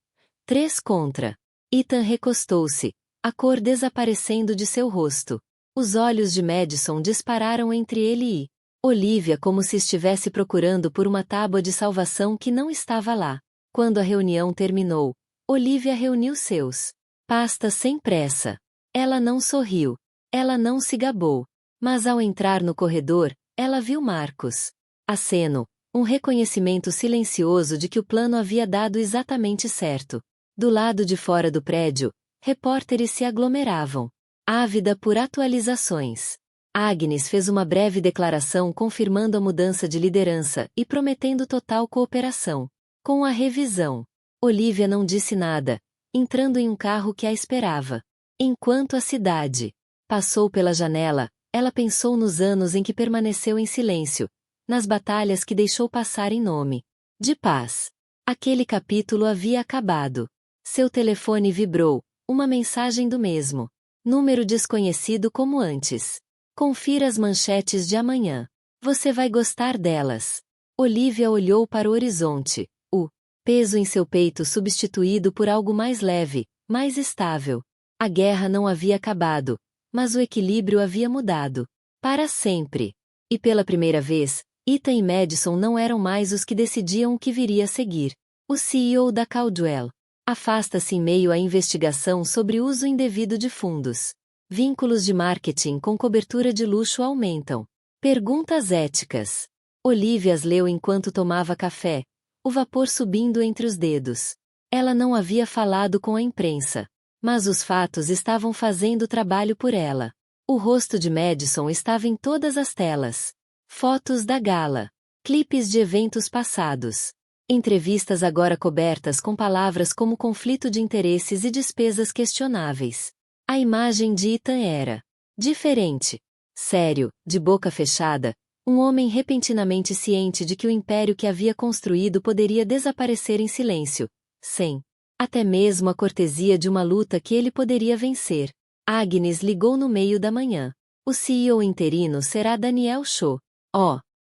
3 contra. Ethan recostou-se, a cor desaparecendo de seu rosto. Os olhos de Madison dispararam entre ele e Olivia como se estivesse procurando por uma tábua de salvação que não estava lá. Quando a reunião terminou, Olivia reuniu seus pastas sem pressa. Ela não sorriu. Ela não se gabou. Mas ao entrar no corredor, ela viu Marcos. Aceno, um reconhecimento silencioso de que o plano havia dado exatamente certo. Do lado de fora do prédio, repórteres se aglomeravam, ávida por atualizações. Agnes fez uma breve declaração confirmando a mudança de liderança e prometendo total cooperação. Com a revisão, Olivia não disse nada, entrando em um carro que a esperava. Enquanto a cidade passou pela janela, ela pensou nos anos em que permaneceu em silêncio, nas batalhas que deixou passar em nome de paz. Aquele capítulo havia acabado. Seu telefone vibrou, uma mensagem do mesmo número desconhecido como antes. Confira as manchetes de amanhã. Você vai gostar delas. Olivia olhou para o horizonte, o peso em seu peito substituído por algo mais leve, mais estável. A guerra não havia acabado, mas o equilíbrio havia mudado. Para sempre. E pela primeira vez, Ethan e Madison não eram mais os que decidiam o que viria a seguir. O CEO da Caldwell afasta-se em meio à investigação sobre uso indevido de fundos. Vínculos de marketing com cobertura de luxo aumentam. Perguntas éticas. Olivia as leu enquanto tomava café, o vapor subindo entre os dedos. Ela não havia falado com a imprensa, mas os fatos estavam fazendo o trabalho por ela. O rosto de Madison estava em todas as telas. Fotos da gala. Clipes de eventos passados. Entrevistas agora cobertas com palavras como conflito de interesses e despesas questionáveis. A imagem de Ethan era diferente. Sério, de boca fechada, um homem repentinamente ciente de que o império que havia construído poderia desaparecer em silêncio, sem até mesmo a cortesia de uma luta que ele poderia vencer. Agnes ligou no meio da manhã. O CEO interino será Daniel Cho.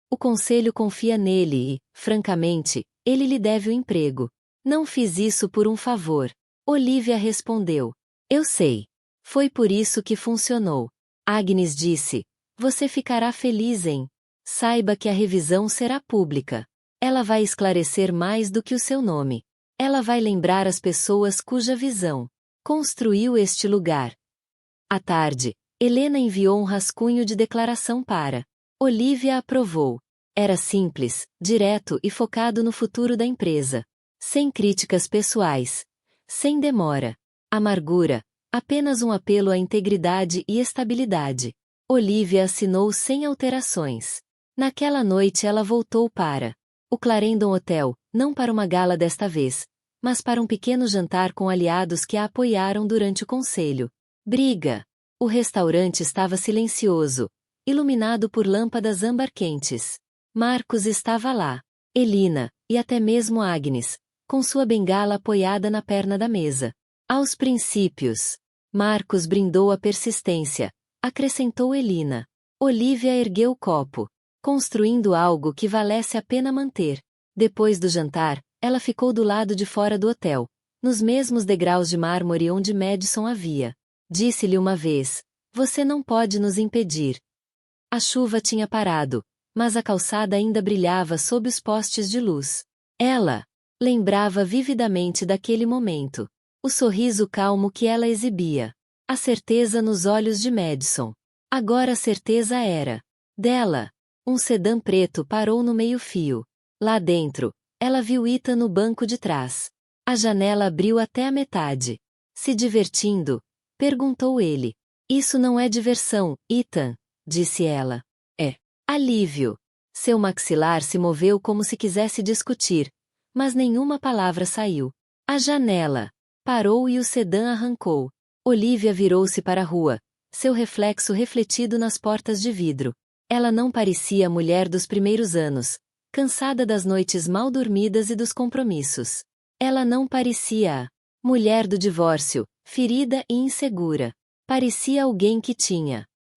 O conselho confia nele e, francamente, ele lhe deve o emprego. Não fiz isso por um favor. Olivia respondeu. Eu sei. Foi por isso que funcionou. Agnes disse. Você ficará feliz em. Saiba que a revisão será pública. Ela vai esclarecer mais do que o seu nome. Ela vai lembrar as pessoas cuja visão construiu este lugar. À tarde, Helena enviou um rascunho de declaração para. Olivia aprovou. Era simples, direto e focado no futuro da empresa. Sem críticas pessoais. Sem demora. Amargura. Apenas um apelo à integridade e estabilidade. Olivia assinou sem alterações. Naquela noite ela voltou para o Clarendon Hotel, não para uma gala desta vez, mas para um pequeno jantar com aliados que a apoiaram durante o conselho. Briga. O restaurante estava silencioso, iluminado por lâmpadas âmbar quentes. Marcos estava lá. Elina, e até mesmo Agnes, com sua bengala apoiada na perna da mesa. Aos princípios. Marcos brindou a persistência, acrescentou Elina. Olivia ergueu o copo, construindo algo que valesse a pena manter. Depois do jantar, ela ficou do lado de fora do hotel, nos mesmos degraus de mármore onde Madison havia. Disse-lhe uma vez: "Você não pode nos impedir." A chuva tinha parado, mas a calçada ainda brilhava sob os postes de luz. Ela lembrava vividamente daquele momento. O sorriso calmo que ela exibia. A certeza nos olhos de Madison. Agora a certeza era dela. Um sedã preto parou no meio-fio. Lá dentro, ela viu Ethan no banco de trás. A janela abriu até a metade. "Se divertindo?" perguntou ele. "Isso não é diversão, Ethan", disse ela. "É alívio." Seu maxilar se moveu como se quisesse discutir, mas nenhuma palavra saiu. A janela parou e o sedã arrancou. Olivia virou-se para a rua, seu reflexo refletido nas portas de vidro. Ela não parecia a mulher dos primeiros anos, cansada das noites mal dormidas e dos compromissos. Ela não parecia a mulher do divórcio, ferida e insegura. Parecia alguém que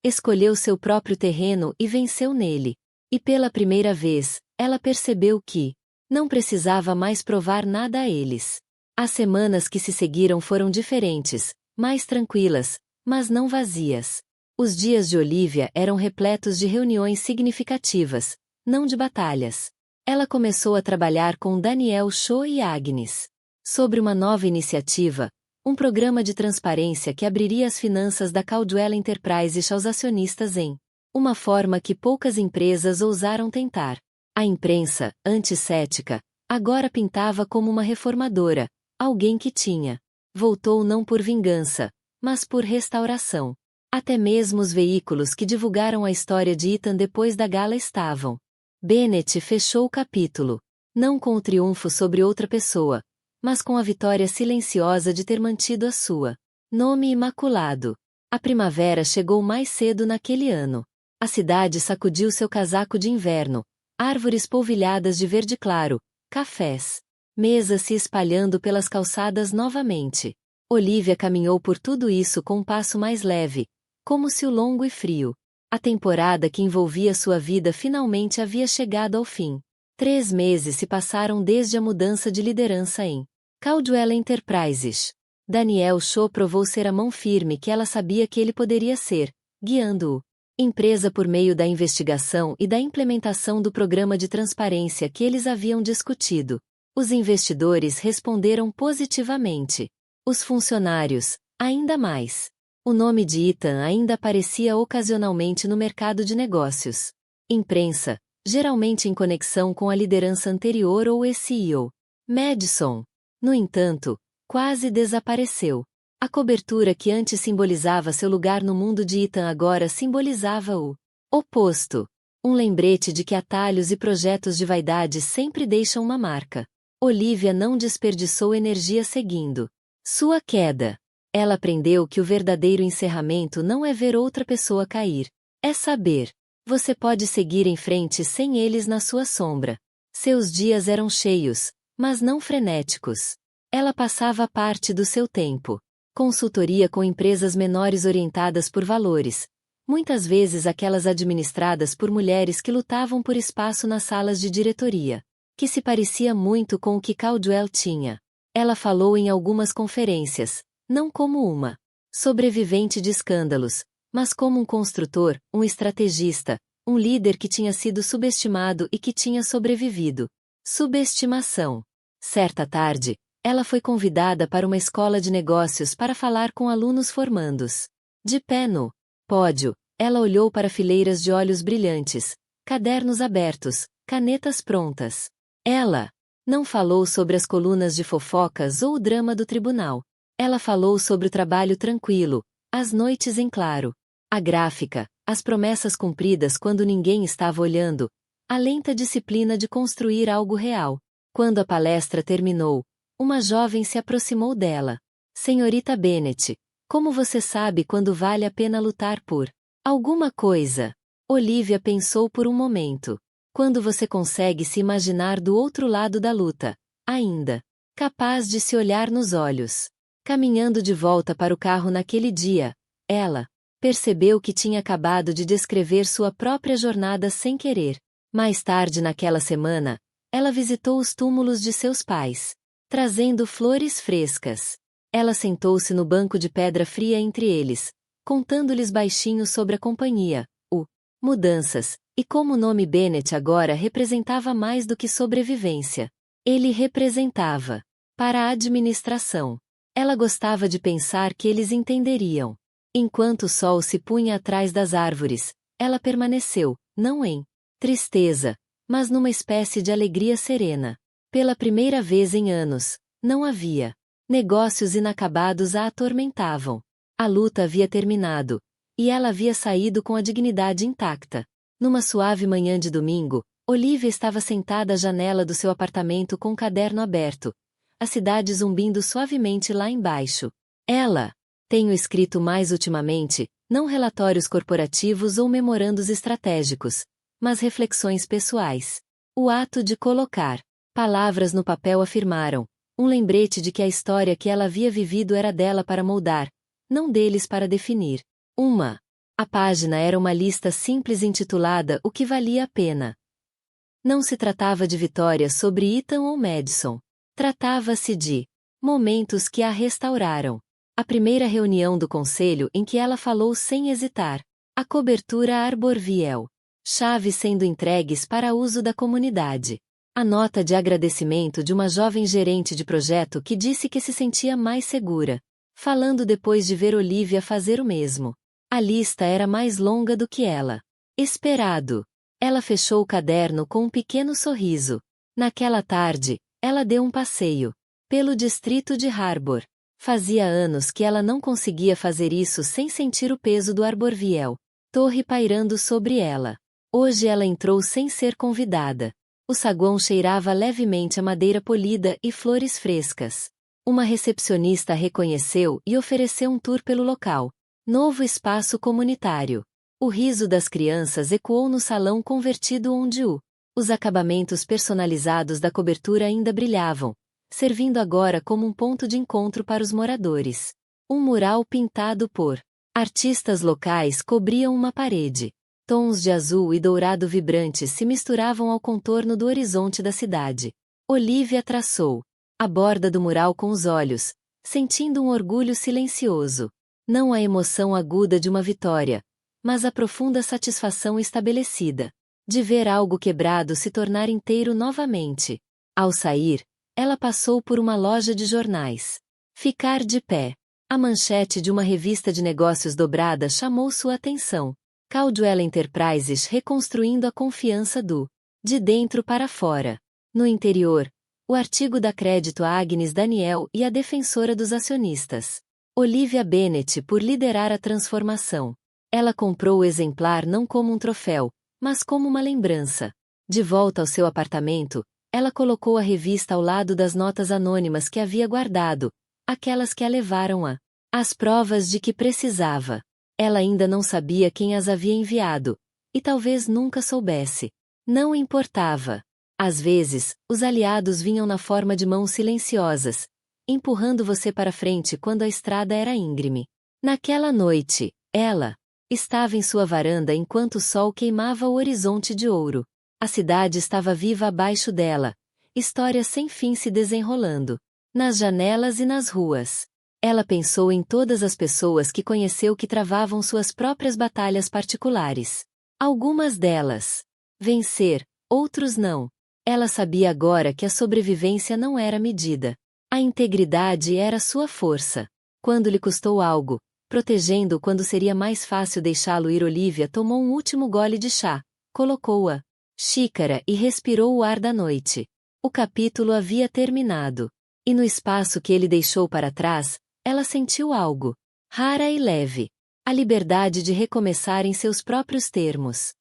escolheu seu próprio terreno e venceu nele. E pela primeira vez, ela percebeu que não precisava mais provar nada a eles. As semanas que se seguiram foram diferentes, mais tranquilas, mas não vazias. Os dias de Olivia eram repletos de reuniões significativas, não de batalhas. Ela começou a trabalhar com Daniel Shaw e Agnes sobre uma nova iniciativa, um programa de transparência que abriria as finanças da Caldwell Enterprises aos acionistas em uma forma que poucas empresas ousaram tentar. A imprensa, anticética, agora pintava como uma reformadora, alguém que voltou não por vingança, mas por restauração. Até mesmo os veículos que divulgaram a história de Ethan depois da gala estavam. Bennett fechou o capítulo, não com o triunfo sobre outra pessoa, mas com a vitória silenciosa de ter mantido a sua nome imaculado. A primavera chegou mais cedo naquele ano. A cidade sacudiu seu casaco de inverno, árvores polvilhadas de verde claro, cafés, mesas se espalhando pelas calçadas novamente. Olivia caminhou por tudo isso com um passo mais leve, como se o longo e frio. A temporada que envolvia sua vida finalmente havia chegado ao fim. 3 meses se passaram desde a mudança de liderança em Caldwell Enterprises. Daniel Shaw provou ser a mão firme que ela sabia que ele poderia ser, guiando a empresa por meio da investigação e da implementação do programa de transparência que eles haviam discutido. Os investidores responderam positivamente. Os funcionários, ainda mais. O nome de Ethan ainda aparecia ocasionalmente no mercado de negócios. Imprensa, geralmente em conexão com a liderança anterior ou o CEO. Madison, no entanto, quase desapareceu. A cobertura que antes simbolizava seu lugar no mundo de Ethan agora simbolizava o oposto. Um lembrete de que atalhos e projetos de vaidade sempre deixam uma marca. Olivia não desperdiçou energia seguindo sua queda. Ela aprendeu que o verdadeiro encerramento não é ver outra pessoa cair. É saber. Você pode seguir em frente sem eles na sua sombra. Seus dias eram cheios, mas não frenéticos. Ela passava parte do seu tempo. Consultoria com empresas menores orientadas por valores. Muitas vezes aquelas administradas por mulheres que lutavam por espaço nas salas de diretoria. Que se parecia muito com o que Caldwell tinha. Ela falou em algumas conferências, não como uma sobrevivente de escândalos, mas como um construtor, um estrategista, um líder que tinha sido subestimado e que tinha sobrevivido. Subestimação. Certa tarde, ela foi convidada para uma escola de negócios para falar com alunos formandos. De pé no pódio, ela olhou para fileiras de olhos brilhantes, cadernos abertos, canetas prontas. Ela não falou sobre as colunas de fofocas ou o drama do tribunal. Ela falou sobre o trabalho tranquilo, as noites em claro. A gráfica, As promessas cumpridas quando ninguém estava olhando, a lenta disciplina de construir algo real. Quando a palestra terminou, uma jovem se aproximou dela. Senhorita Bennet, como você sabe quando vale a pena lutar por alguma coisa? Olivia pensou por um momento. Quando você consegue se imaginar do outro lado da luta, ainda capaz de se olhar nos olhos. Caminhando de volta para o carro naquele dia, ela percebeu que tinha acabado de descrever sua própria jornada sem querer. Mais tarde naquela semana, ela visitou os túmulos de seus pais, trazendo flores frescas. Ela sentou-se no banco de pedra fria entre eles, contando-lhes baixinho sobre a companhia, mudanças, e como o nome Bennet agora representava mais do que sobrevivência. Ele representava, para a administração. Ela gostava de pensar que eles entenderiam. Enquanto o sol se punha atrás das árvores, ela permaneceu, não em tristeza, mas numa espécie de alegria serena. Pela primeira vez em anos, não havia negócios inacabados a atormentavam. A luta havia terminado, e ela havia saído com a dignidade intacta. Numa suave manhã de domingo, Olivia estava sentada à janela do seu apartamento com o caderno aberto, a cidade zumbindo suavemente lá embaixo. Ela tenho escrito mais ultimamente, não relatórios corporativos ou memorandos estratégicos, mas reflexões pessoais. O ato de colocar palavras no papel afirmaram, um lembrete de que a história que ela havia vivido era dela para moldar, não deles para definir. A página era uma lista simples intitulada O que valia a pena. Não se tratava de vitórias sobre Ethan ou Madison. Tratava-se de momentos que a restauraram. A primeira reunião do conselho em que ela falou sem hesitar. A cobertura Arborville. Chaves sendo entregues para uso da comunidade. A nota de agradecimento de uma jovem gerente de projeto que disse que se sentia mais segura, falando depois de ver Olivia fazer o mesmo. A lista era mais longa do que ela esperado. Ela fechou o caderno com um pequeno sorriso. Naquela tarde, ela deu um passeio pelo distrito de Harbor. Fazia anos que ela não conseguia fazer isso sem sentir o peso do Arborville, torre pairando sobre ela. Hoje ela entrou sem ser convidada. O saguão cheirava levemente a madeira polida e flores frescas. Uma recepcionista a reconheceu e ofereceu um tour pelo local. Novo espaço comunitário. O riso das crianças ecoou no salão convertido onde os acabamentos personalizados da cobertura ainda brilhavam, servindo agora como um ponto de encontro para os moradores. Um mural pintado por artistas locais cobriam uma parede. Tons de azul e dourado vibrantes se misturavam ao contorno do horizonte da cidade. Olivia traçou a borda do mural com os olhos, sentindo um orgulho silencioso. Não a emoção aguda de uma vitória, mas a profunda satisfação estabelecida, de ver algo quebrado se tornar inteiro novamente. Ao sair, ela passou por uma loja de jornais. Ficar de pé. A manchete de uma revista de negócios dobrada chamou sua atenção. Caldwell Enterprises reconstruindo a confiança de dentro para fora. No interior, o artigo dá crédito a Agnes Daniel e a defensora dos acionistas, Olivia Bennet, por liderar a transformação. Ela comprou o exemplar não como um troféu, mas como uma lembrança. De volta ao seu apartamento, ela colocou a revista ao lado das notas anônimas que havia guardado, aquelas que a levaram às provas de que precisava. Ela ainda não sabia quem as havia enviado, e talvez nunca soubesse. Não importava. Às vezes, os aliados vinham na forma de mãos silenciosas, empurrando você para frente quando a estrada era íngreme. Naquela noite, ela estava em sua varanda enquanto o sol queimava o horizonte de ouro. A cidade estava viva abaixo dela, história sem fim se desenrolando, nas janelas e nas ruas. Ela pensou em todas as pessoas que conheceu que travavam suas próprias batalhas particulares. Algumas delas vencer, outros não. Ela sabia agora que a sobrevivência não era medida. A integridade era sua força. Quando lhe custou algo, protegendo quando seria mais fácil deixá-lo ir, Olivia tomou um último gole de chá, colocou a xícara e respirou o ar da noite. O capítulo havia terminado. E no espaço que ele deixou para trás, ela sentiu algo rara e leve. A liberdade de recomeçar em seus próprios termos.